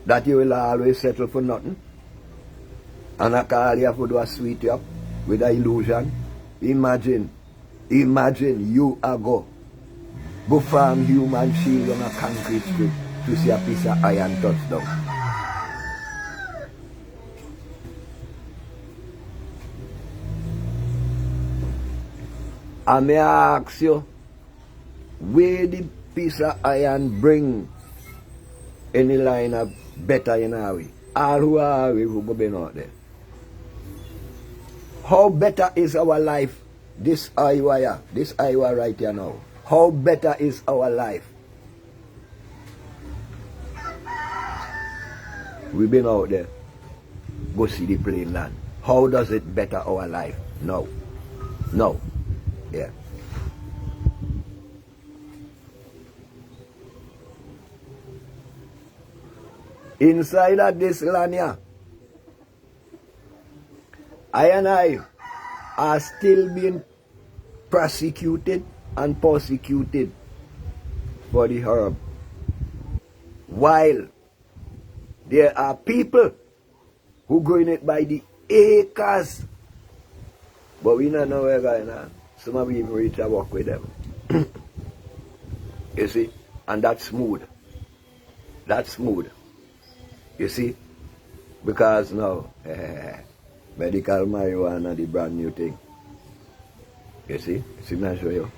that you will always settle for nothing? And I call you for do a sweet you up with an illusion. Imagine you are go farm human shield on a concrete strip to see a piece of iron touch down. And may I ask you, where the piece of iron bring any line of better in our way? All who are we who go be out there. How better is our life? This Iowa right here now. How better is our life? We've been out there. Go see the plain land. How does it better our life? No. No. Yeah. Inside of this land here, I and I are still being prosecuted and persecuted for the herb. While there are people who growing it by the acres. But we don't know where going on. Some of even reach to work with them. You see? And that's smooth. That's smooth. You see? Because now, medical marijuana, the brand new thing. You see? See me show you.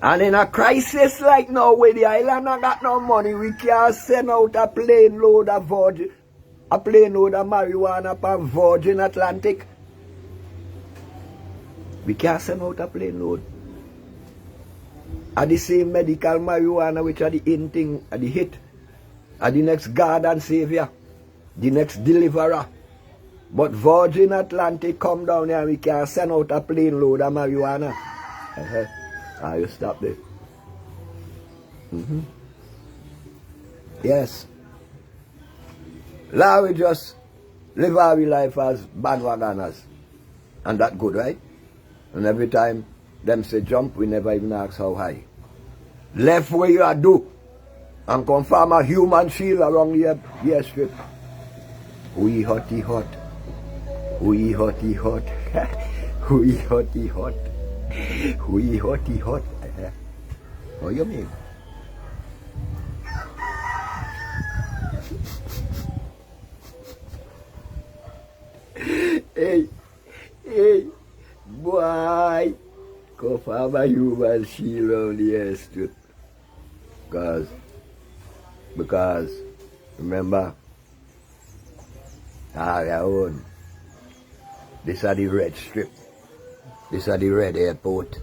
And in a crisis like now, where the island not got no money, we can't send out a plane load of marijuana per Virgin Atlantic. We can't send out a plane load. At the same medical marijuana, which are the in thing, at the hit, at the next God and Savior, the next deliverer. But Virgin Atlantic come down here and we can't send out a plane load of marijuana. You stop there. Yes. Now we just live our life as bandwagoners. And that good, right? And every time them say jump, we never even ask how high. Left where you are do. And confirm a human shield around the strip. We hotty hot. We hotty hot. We hotty hot. We hotty hot. What you mean? Hey, boy, go farm a human shield around the street. Because, remember, our own. This are the red strip. This are the red airport.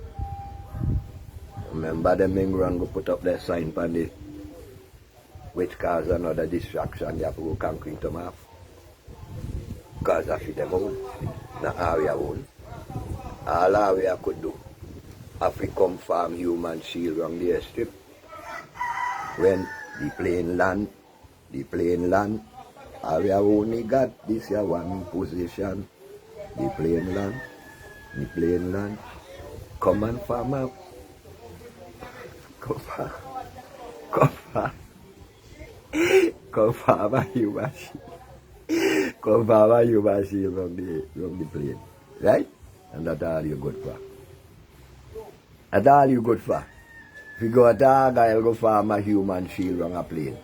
Remember them England go put up their sign on it, which cause another distraction. You have to go concrete them off. Because that's it them own. Not area own. All area could do. If we come farm human shield around the airstrip. When the plain land, area only got this here one position. The plain land, come and farm up. Come farm a human shield. Come farm a human shield from the plain. Right? And that's all you good for. That's all you good for. If you go at Argyle, go farm a human shield on a plane.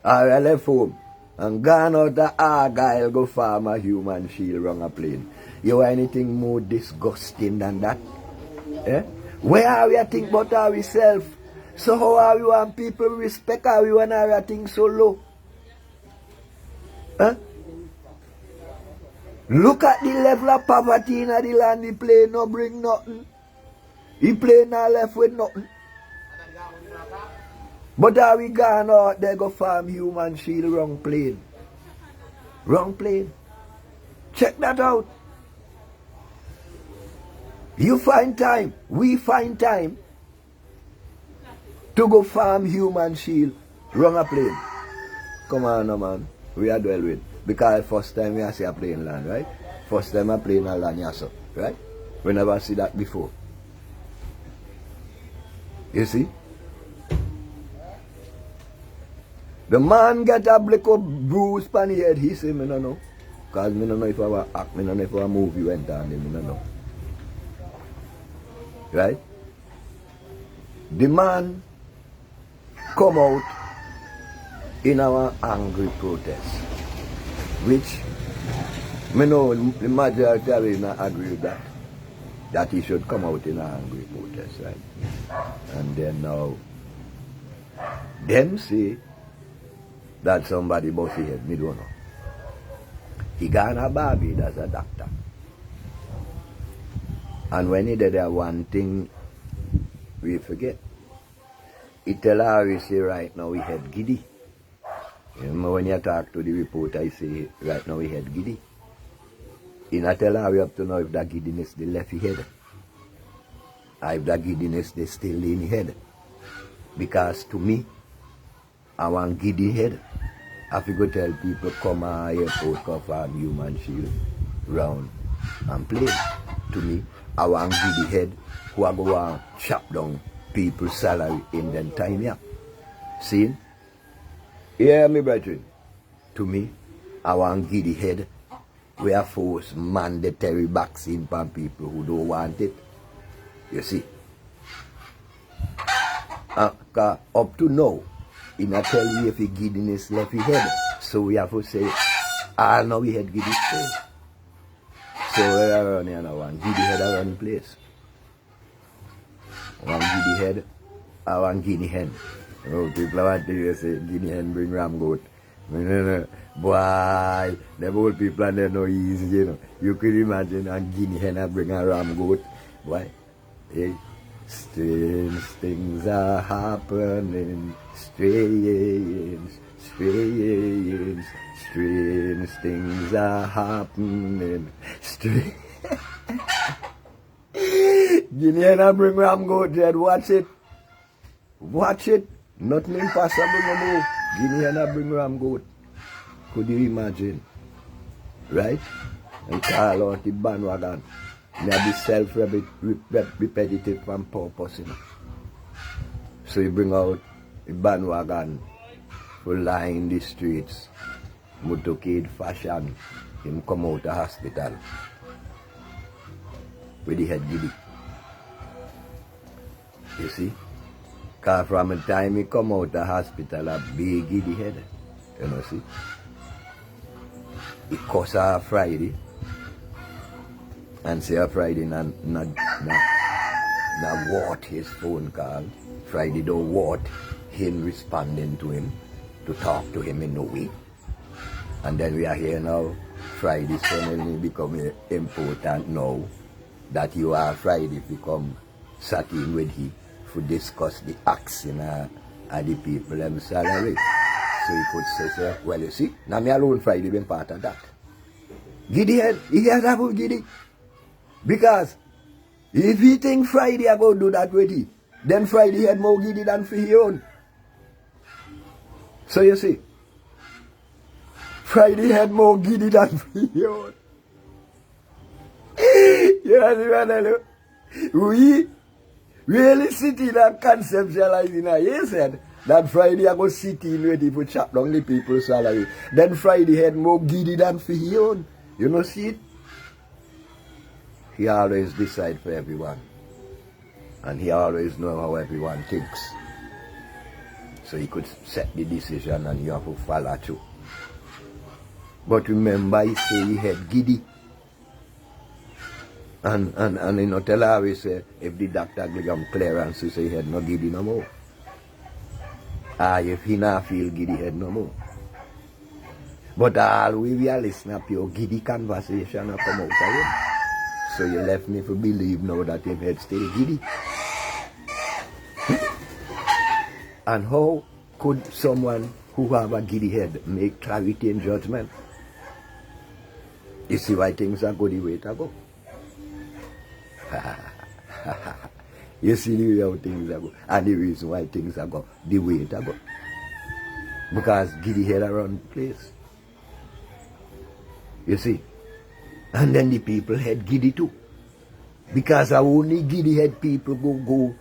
I left home and gone out to Argyle, go farm a human shield on a plane. You want anything more disgusting than that? Where are we think about ourselves? So how are we want people respect how we want our things so low? Look at the level of poverty in the land. The plane no bring nothing. The plane not left with nothing. But are we gone out there go farm human shield wrong plane? Wrong plane. Check that out. You find time, we find time to go farm human shield wrong a plane. Come on, no man. We are dwell with. Because first time we see a plane land, right? First time a plane land, yes, right? We never see that before. You see? The man get a blick of bruise pan his head, he say, me no know. Because me no know if I was act, me no know if a movie went on, me no know. Right? The man come out in our angry protest, which me know the majority of it not agree with that he should come out in an angry protest, right? And then now, them say that somebody bust his head, me don't know. He got a Barbados as a doctor. And when he did that one thing, we forget. He tell her, he say, right now we head giddy. You know, when you talk to the reporter, he say, right now we head giddy. He not tell her we have to know if that giddiness they left his head. Or if that giddiness they still in his head. Because to me, I want giddy head. I have to go tell people come on airport, come farm human shield round and play. To me, I want giddy head who are going to chop down people's salary in them time here. See? Yeah, me brethren. To me, I want giddy head we are force mandatory vaccine for people who don't want it. You see? Up to now, he not tell you if he giddiness left his head. So we have to say, all now we had giddy stay. So we are around here now, one giddy head around the place. One giddy head, or one guinea hen. You know, people want to say, guinea hen bring ram goat. No. Boy, the old people are not easy, you know. You could imagine a guinea hen bring a ram goat. Why? Hey, strange things are happening. Strange things are happening. Guinea hen bring ram goat, Jed. Watch it. Watch it. Nothing impossible no more. Guinea hen bring ram goat. Could you imagine? Right? And call out the bandwagon. May be self-repetitive and purpose, you know. So you bring out the bandwagon for line the streets, motorcade fashion, him come out the hospital with the head giddy. You see? Because from the time he come out the hospital, a big giddy head. You know, see? He cuss her Friday and say a Friday not what his phone call. Friday don't what him responding to him to talk to him in no way. And then we are here now, Friday suddenly become important now that you are Friday become sat in with him to discuss the action of the people them salary. So he could say, well, you see, now me alone Friday been part of that. Giddy head, he has about giddy. Because if he think Friday I go do that with him, then Friday had more giddy than for his own. So you see, Friday had more giddy than for his own. You know, we really sitting and conceptualizing. He said that Friday I go sit in ready for chop down the people's salary. Then Friday had more giddy than for his own. You know, see it? He always decide for everyone. And he always know how everyone thinks. So he could set the decision and you have to follow through. But remember, he say he had giddy. And you know, tell her, he say, if the doctor give him clearance, he say he had no giddy no more. If he not feel giddy, he had no more. But all we are listening to your giddy conversation come out of him. So you left me to believe now that him head still giddy. And how could someone who have a giddy head make clarity in judgment? You see why things are good the way to go. You see the way how things are go. And the reason why things are go the way to go. Because giddy head around the place. You see? And then the people head giddy too. Because only giddy head people go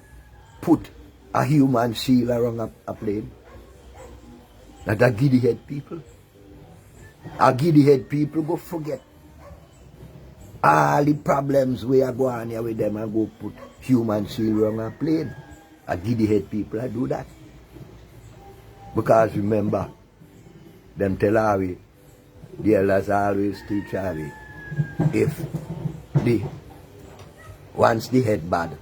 put a human shield around a plane. Not a giddy head people. A giddy head people go forget all the problems we are going here with them and go put human shield around a plane. A giddy head people I do that. Because remember, them tell Harry, the elders always teach Harry, if once the head bad,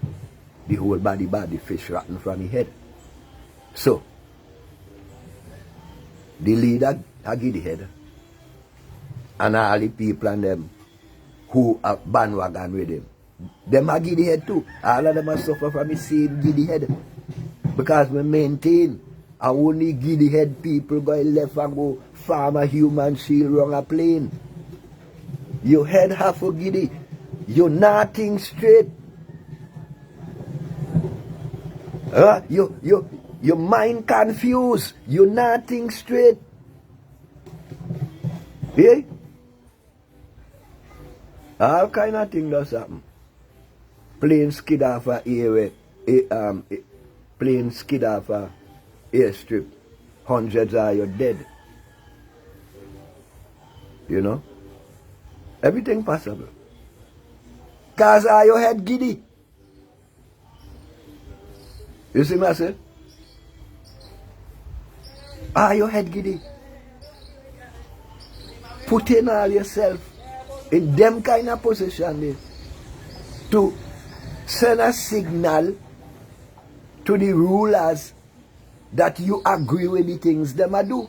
the whole body bad, the fish rotten from the head. So, the leader a giddy head, and all the people and them who are bandwagon with him, them a giddy head too. All of them are suffer from the same giddy head. Because we maintain a only giddy head people go left and go farm a human shield around a plane. Your head half a giddy. You're nothing straight. Your mind confused. You're nothing straight. Yeah? All kind of things does happen. Plane skid off a airway. Plane skid off a airstrip. Hundreds are you dead. You know? Everything possible. Cause are your head giddy. You see me I say? Are your head giddy? Put in all yourself in them kind of position there, to send a signal to the rulers that you agree with the things them a do.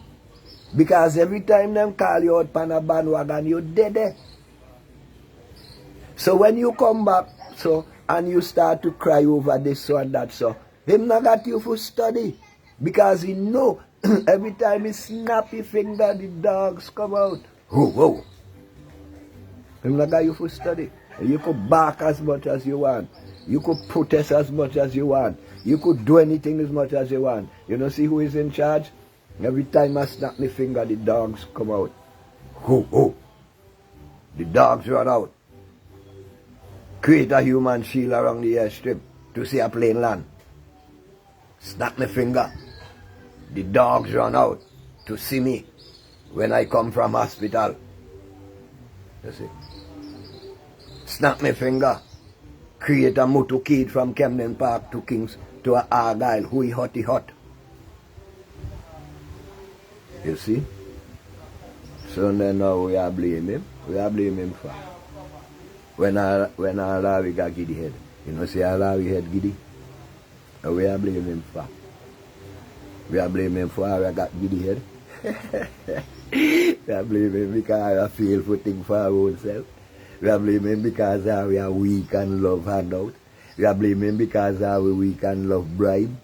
Because every time them call you out pan a bandwagon, you're dead there. So when you come back, so, and you start to cry over this so and that, so, him not got you for study. Because he know, every time he snap his finger, the dogs come out. Whoa, whoa. Him not got you for study. You could bark as much as you want. You could protest as much as you want. You could do anything as much as you want. You know, see who is in charge? Every time I snap my finger, the dogs come out. Whoa, whoa. The dogs run out. Create a human shield around the airstrip to see a plane land. Snap my finger. The dogs run out to see me when I come from hospital. You see. Snap my finger. Create a motorcade from Camden Park to Kings to a Argyle. Who he hot. You see? So then now we are blame him. We are blame him for when our we got giddy head. You know, see our we head giddy. And we are blame him for. We are blame him for how I got giddy head. We are blame him because I feel for things for our own self. We are blame him because we are weak and love handout. We are blame him because we are weak and love bribe.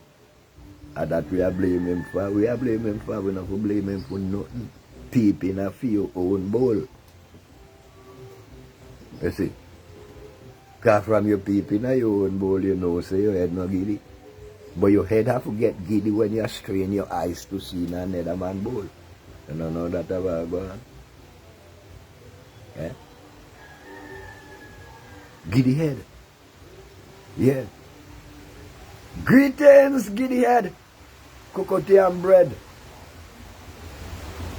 And that we are blame him for. We are blame him for. We not blame him for nothing. Peeping a few own bowl. You see? Because from your peeping a your own bowl, you know, say your head not giddy. But your head have to get giddy when you strain your eyes to see another man bowl. You don't know that about go on. Yeah? Giddy head. Yeah. Greetings, giddy head. Cocotte and bread.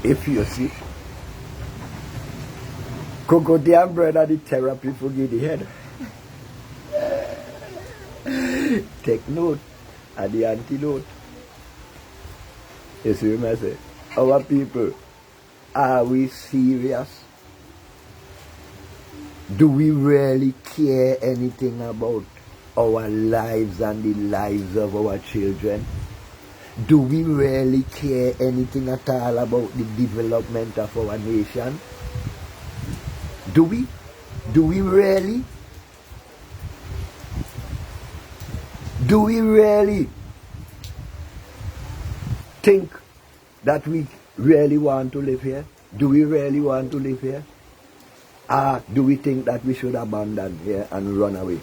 If you see, cocotte and bread are the therapy for giddy head. Take note of the antidote. You see what I say? Our people, are we serious? Do we really care anything about our lives and the lives of our children? Do we really care anything at all about the development of our nation? Do we? Do we really? Do we really? think that we really want to live here? Do we really want to live here? Or do we think that we should abandon here and run away?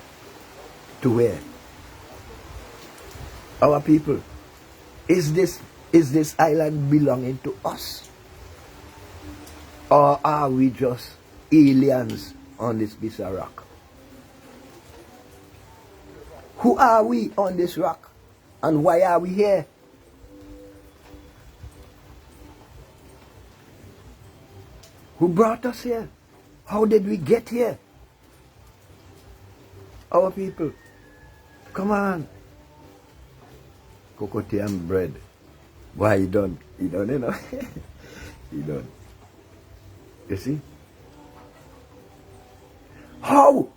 To where? Our people, is this island belonging to us? Or are we just aliens on this piece of rock? Who are we on this rock? And why are we here? Who brought us here? How did we get here? Our people, come on. Cocoa and bread. Why you don't? You don't, you know? You don't. You see? How?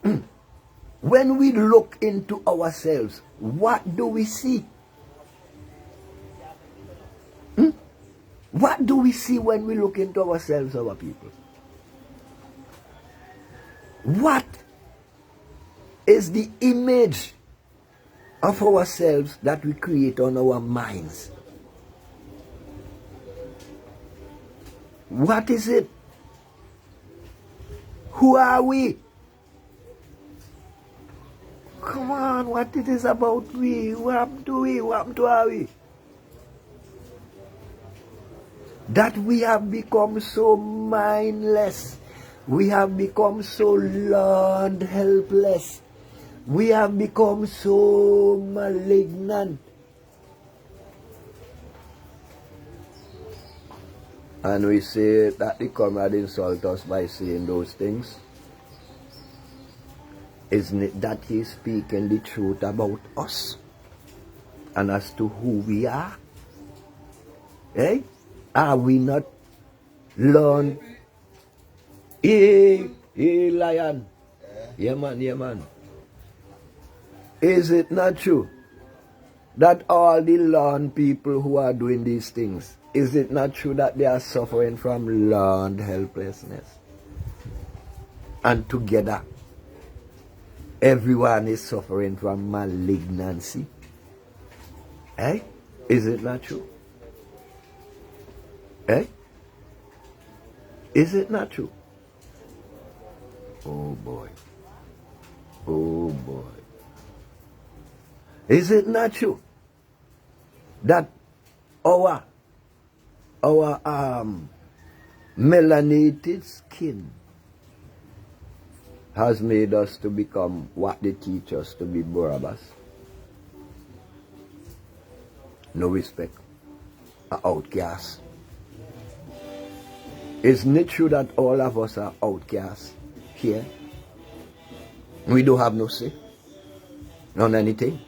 When we look into ourselves, what do we see? What do we see when we look into ourselves, our people? What is the image of ourselves that we create on our minds? What is it? Who are we? Come on, what it is about we? What happened to we? What happened to are we? That we have become so mindless. We have become so Lord helpless. We have become so malignant. And we say that the comrade insult us by saying those things. Isn't it that he's speaking the truth about us? And as to who we are? Eh? Are we not learned? Hey, lion. Yeah, man, yeah, man. Is it not true that all the learned people who are doing these things, is it not true that they are suffering from learned helplessness? And together, everyone is suffering from malignancy. Eh? Is it not true? Eh? Is it not true? Oh boy. Oh boy. Is it not true that our melanated skin has made us to become what they teach us to be, Barabbas? No respect. An outcast. Isn't it true that all of us are outcasts here? We don't have no say on anything.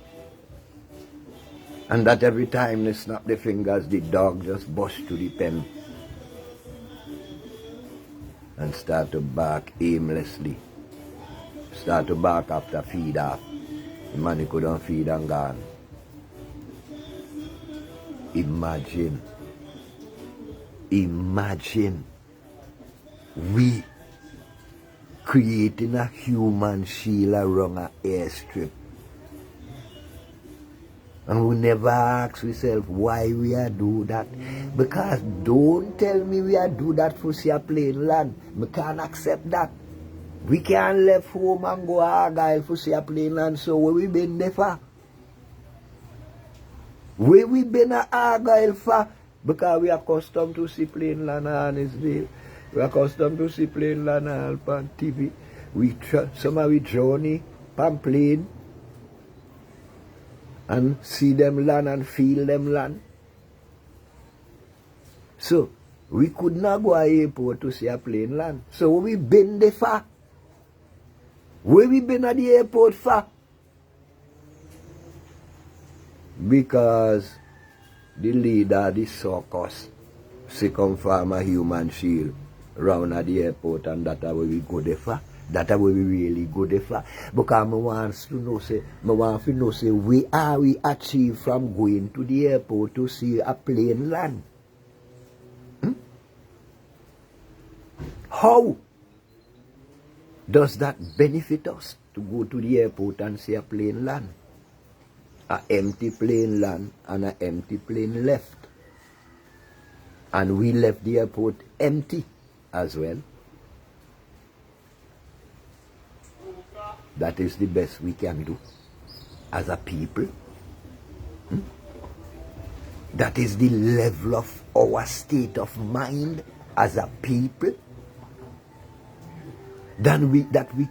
And that every time they snap their fingers, the dog just bust to the pen and start to bark aimlessly. Start to bark after feed off. The man he couldn't feed and gone. Imagine we creating a human shield around an airstrip. And we never ask ourselves why we are do that. Because don't tell me we are do that for see a plain land. We can't accept that. We can't left home and go Argyle for see a plain land. So where we been there for? Where we been at Argyle for? Because we are accustomed to see plain land and Honestdale. We are accustomed to see plain land and on TV. Some of we journey on plane and see them land and feel them land. So, we could not go to the airport to see a plane land. So, where we been there for? Where we been at the airport for? Because the leader of the circus circumform a human shield round at the airport, and that's where we go there for. That's where we really go there for. Because I want to know, say, where are we achieved from going to the airport to see a plane land? How does that benefit us to go to the airport and see a plane land? An empty plane land and an empty plane left. And we left the airport empty as well. That is the best we can do as a people. That is the level of our state of mind as a people. That we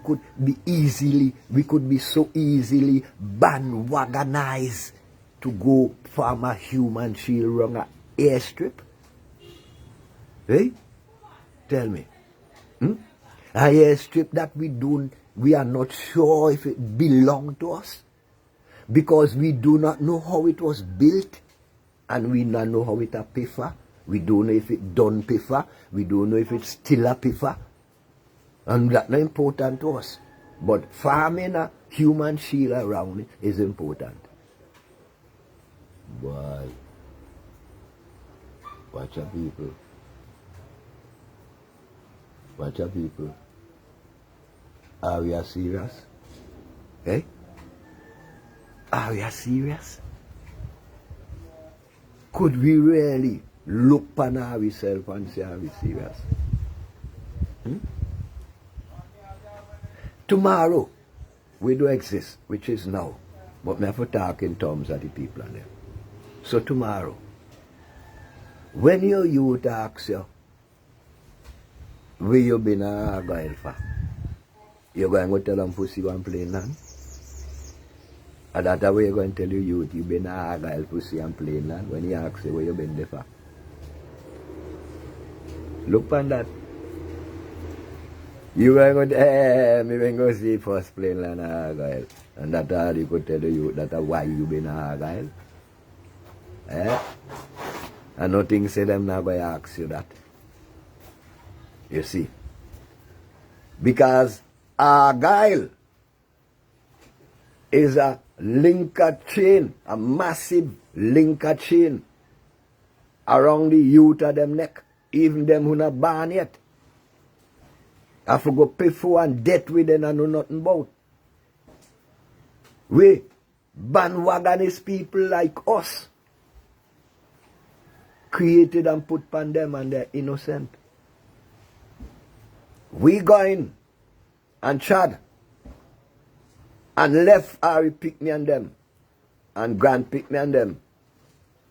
could be so easily bandwagonized to go farm a human shield around an airstrip. Hey? Tell me. An airstrip that we are not sure if it belonged to us. Because we do not know how it was built. And we don't know how it a piffer. We don't know if it done piffer. We don't know if it's still a piffer. And that's not important to us. But farming a human shield around it is important. Boy. Watch your people. Watch your people. Are we serious? Eh? Are we serious? Could we really look upon ourselves and say, are we serious? Tomorrow, we do exist, which is now. But we have to talk in terms of the people and them. So tomorrow, when your youth asks you, where you been a Argyle for? You're going to tell them pussy one plain land? And that's why you're going to tell your youth you've been a Argyle pussy and plain land when he asks you where you been there for. Look on that. You are going to, me when go see first plain land Argyle. And that's all you could tell the youth, that's why you been a Argyle. And nothing say them not going to ask you that. You see. Because Argyle is a linker chain, a massive linker chain around the youth of them neck, even them who not born yet. I for go pay for and debt with them and know nothing about. We bandwagonist people like us created and put upon them and they're innocent. We going and Chad and left Harry Pickney and them and Grant Pickney and them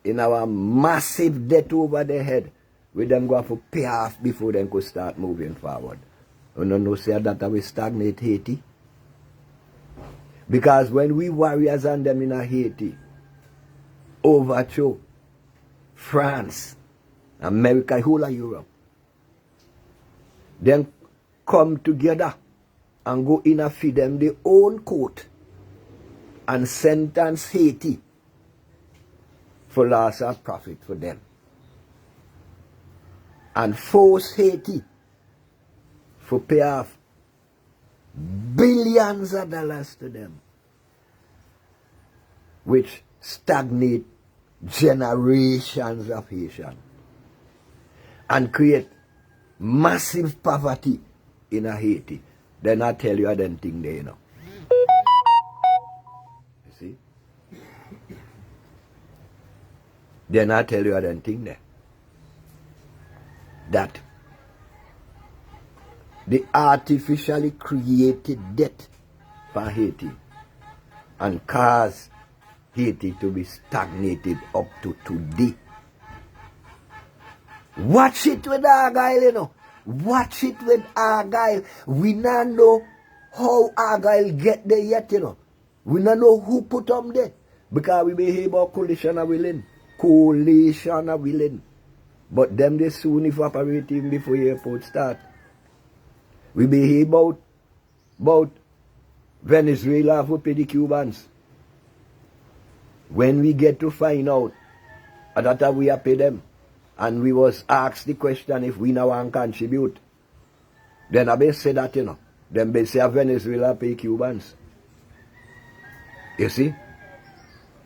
in our massive debt over their head with them going to pay off before they could start moving forward. You know say that we stagnate Haiti. Because when we warriors and them in a Haiti overthrow France, America, whole of Europe, then come together and go in and feed them their own court and sentence Haiti for loss of profit for them. And force Haiti for pay off billions of dollars to them, which stagnate generations of Haitians and create massive poverty in a Haiti. Then I tell you I don't think they know. You see? Then I tell you I don't think they. That the artificially created debt for Haiti and caused Haiti to be stagnated up to today. Watch it with Argyle, you know. Watch it with Argyle. We not know how Argyle get there yet, you know. We not know who put them there. Because we be hear about coalition of willing. Coalition of willing. But them they soon evaporate even before the airport start. We be hear about Venezuela who pay the Cubans. When we get to find out that we have pay them, and we was asked the question if we now want to contribute, then I be say that, you know. Then they say Venezuela pay Cubans. You see?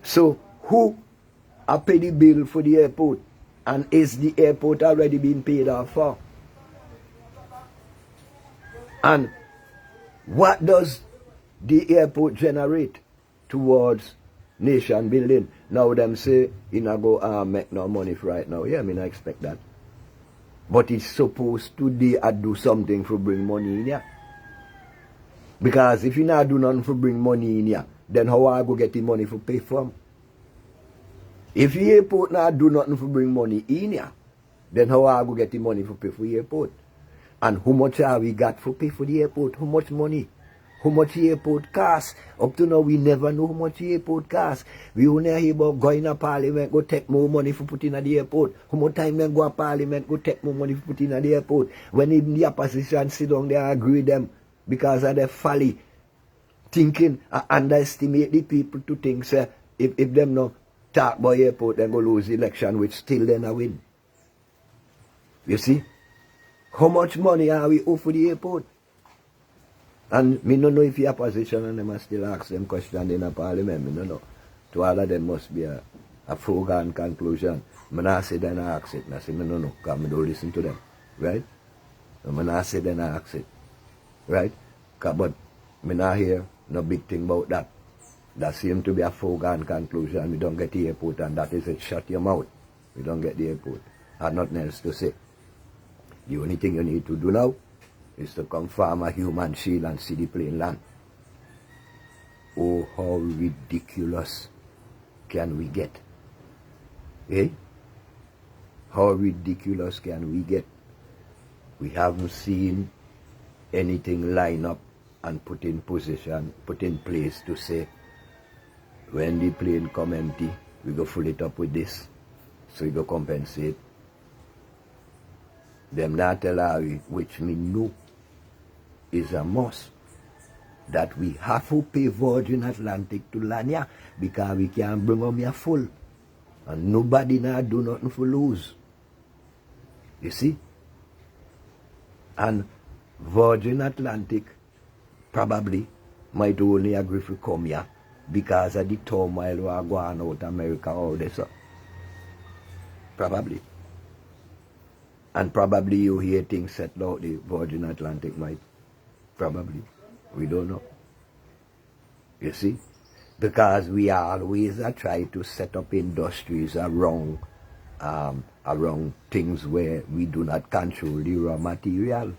So who a pay the bill for the airport? And is the airport already being paid off for? And what does the airport generate towards nation building? Now them say, you know, go make no money for right now. Yeah, I mean, I expect that. But it's supposed to do something for bring money in here. Because if you not do nothing for bring money in here, then how I go get the money for pay for 'em? If the airport not do nothing for bring money in here, then how I go get the money for pay for the airport? And how much have we got for pay for the airport? How much money? How much the airport cost? Up to now, we never know how much the airport cost. We only hear about going to parliament, go take more money for putting at the airport. How much time then go to parliament, go take more money for putting at the airport? When even the opposition sit down there and agree with them because of their folly, thinking and underestimate the people to think, say, if them no talk about airport, then go lose the election, which still then a win. You see? How much money are we owe for the airport? And me no know if the opposition and them still ask them question in a parliament. Me no know. To all of them must be a foregone conclusion. Me not say then I ask it. I say me no know, because me don't listen to them. Right? So me not say then I ask it. Right? But me not hear no big thing about that. That seems to be a foregone conclusion. We don't get the airport, and that is it. Shut your mouth. We don't get the airport. I have nothing else to say. The only thing you need to do now is to come farm a human shield and see the plain land. Oh, how ridiculous can we get? Eh? How ridiculous can we get? We haven't seen anything line up and put in position, put in place to say, when the plane come empty, we go fill it up with this. So we go compensate. Them not tell her, which me know is a must, that we have to pay Virgin Atlantic to land here because we can't bring them here full. And nobody now do nothing for lose. You see? And Virgin Atlantic probably might only agree to come here because of the turmoil we are going out America all this. Probably. And probably you hear things settle out the Virgin Atlantic might. Probably. We don't know. You see? Because we always try to set up industries around things where we do not control the raw material.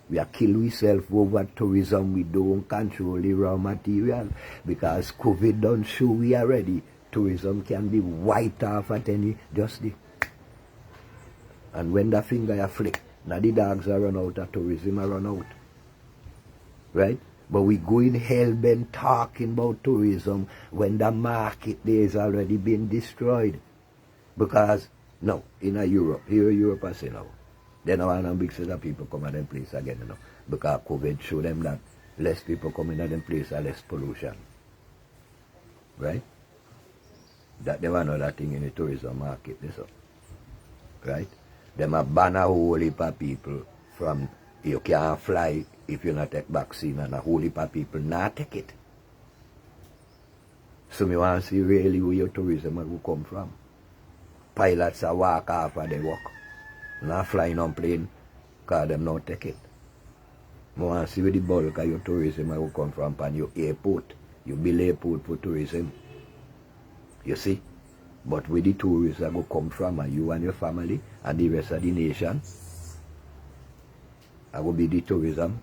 We are killing ourselves over tourism. We don't control the raw material. Because COVID don't show we are ready. Tourism can be wiped off at any just the. And when the finger you flick, now the dogs are run out, the tourism are run out. Right? But we go in hell-bent talking about tourism when the market there is already been destroyed. Because, no, in Europe, here in Europe I say now, they don't want a big set of people come at them place again, you know. Because COVID show them that less people come in at them place and less pollution. Right? That they want another thing in the tourism market, this up. Right? Them a ban a whole heap of people from, you can't fly if you not take vaccine, and a whole heap of people not take it. So me want to see really where your tourism will come from. Pilots a walk off and they walk. Not flying on plane because them not take it. I want to see where the bulk of your tourism will come from and your airport. You build airport for tourism. You see? But where the tourists are going to come from, and you and your family and the rest of the nation, I will be the tourism.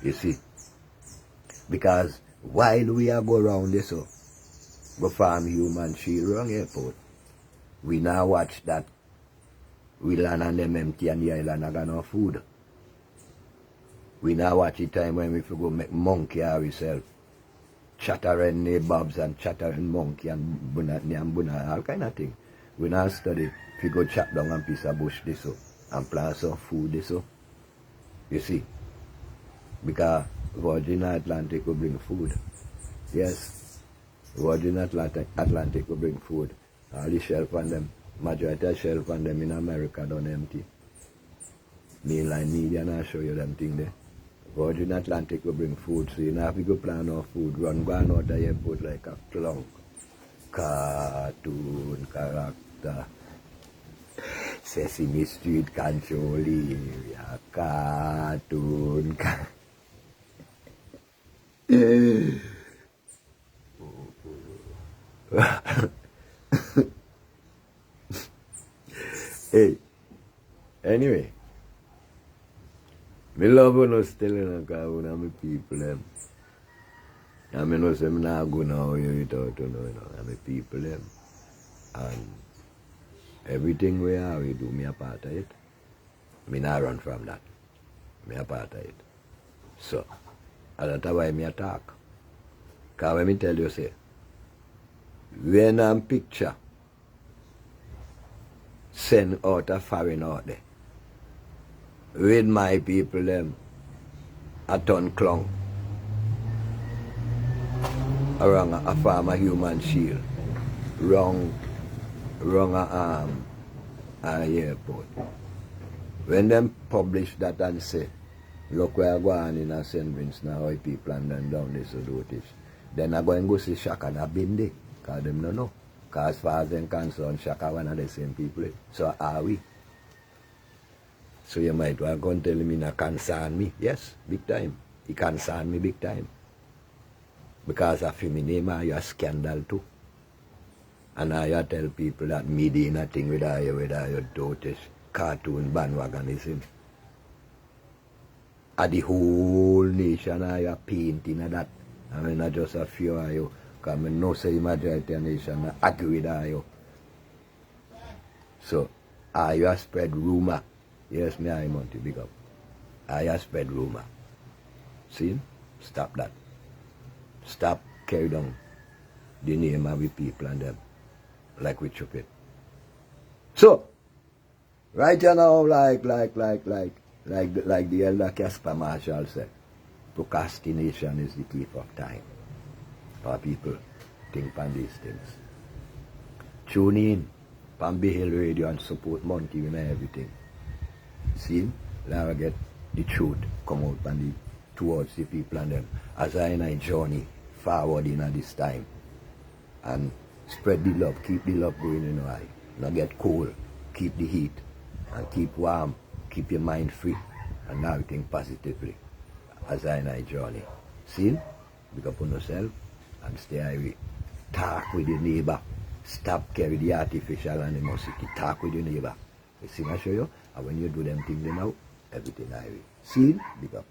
You see? Because while we are go around this, go farm human shield around airport, we now watch that we land on them empty and the island are got no food. We now watch the time when we go make monkey ourselves. Chattering nabobs and chattering monkey and buna, all kind of thing. We now study if you go chop down a piece of bush this and plant some food this. You see? Because Virgin Atlantic will bring food. Yes. Virgin Atlantic will bring food. All the shelf on them, majority of shelf on them in America done empty. Mainline media and I'll show you them thing there. Virgin Atlantic will bring food, so you know if you go plan our food, run go out the airport like a clown. Cartoon character. Sesame Street control area. Cartoon. Hey, anyway, me love when I still in a car with my people them. And me know say me not go now without and my people them. And everything we are we do me a part of it. Me not run from that. Me a part of it. So, and that's why me attack. Because when me tell you say, when I'm picture send out a foreign out there, with my people them a ton clown around a farmer human shield, wrong a airport. When them publish that and say, look where I go on in a St. Vincent now, how people and then down this or do this. Then I go and go see Shaka Binghiwars, because them don't know. Because as far as them concerned, Shaka one of the same people. So are we? So you might well go and tell me not concern me. Yes, big time. It concern me big time. Because of my name, you a scandal too. And I tell people that media nothing with you dotish cartoon bandwagonism. And the whole nation are painting at that. I mean, not just a few of you. Because I know say majority of the nation agree with you. So, you spread rumor. Yes, me I want to big up. I spread rumor. See? Stop that. Stop carry down the name of the people and them. Like we chop it. So, right now, like the elder Casper Marshall said, procrastination is the thief of time. For people think on these things. Tune in, Pambi Hill Radio and support Monty and everything. See, now I get the truth come out and towards the people and them. As I in a journey forward in this time. And spread the love, keep the love going in your eye. Not get cold, keep the heat, and keep warm, keep your mind free, and now think positively. As I in a journey. See? Pick up on yourself and stay away. Talk with your neighbor. Stop carry the artificial animosity. Talk with your neighbor. You see, I show you, and when you do them things now, everything I will. See? Pick up.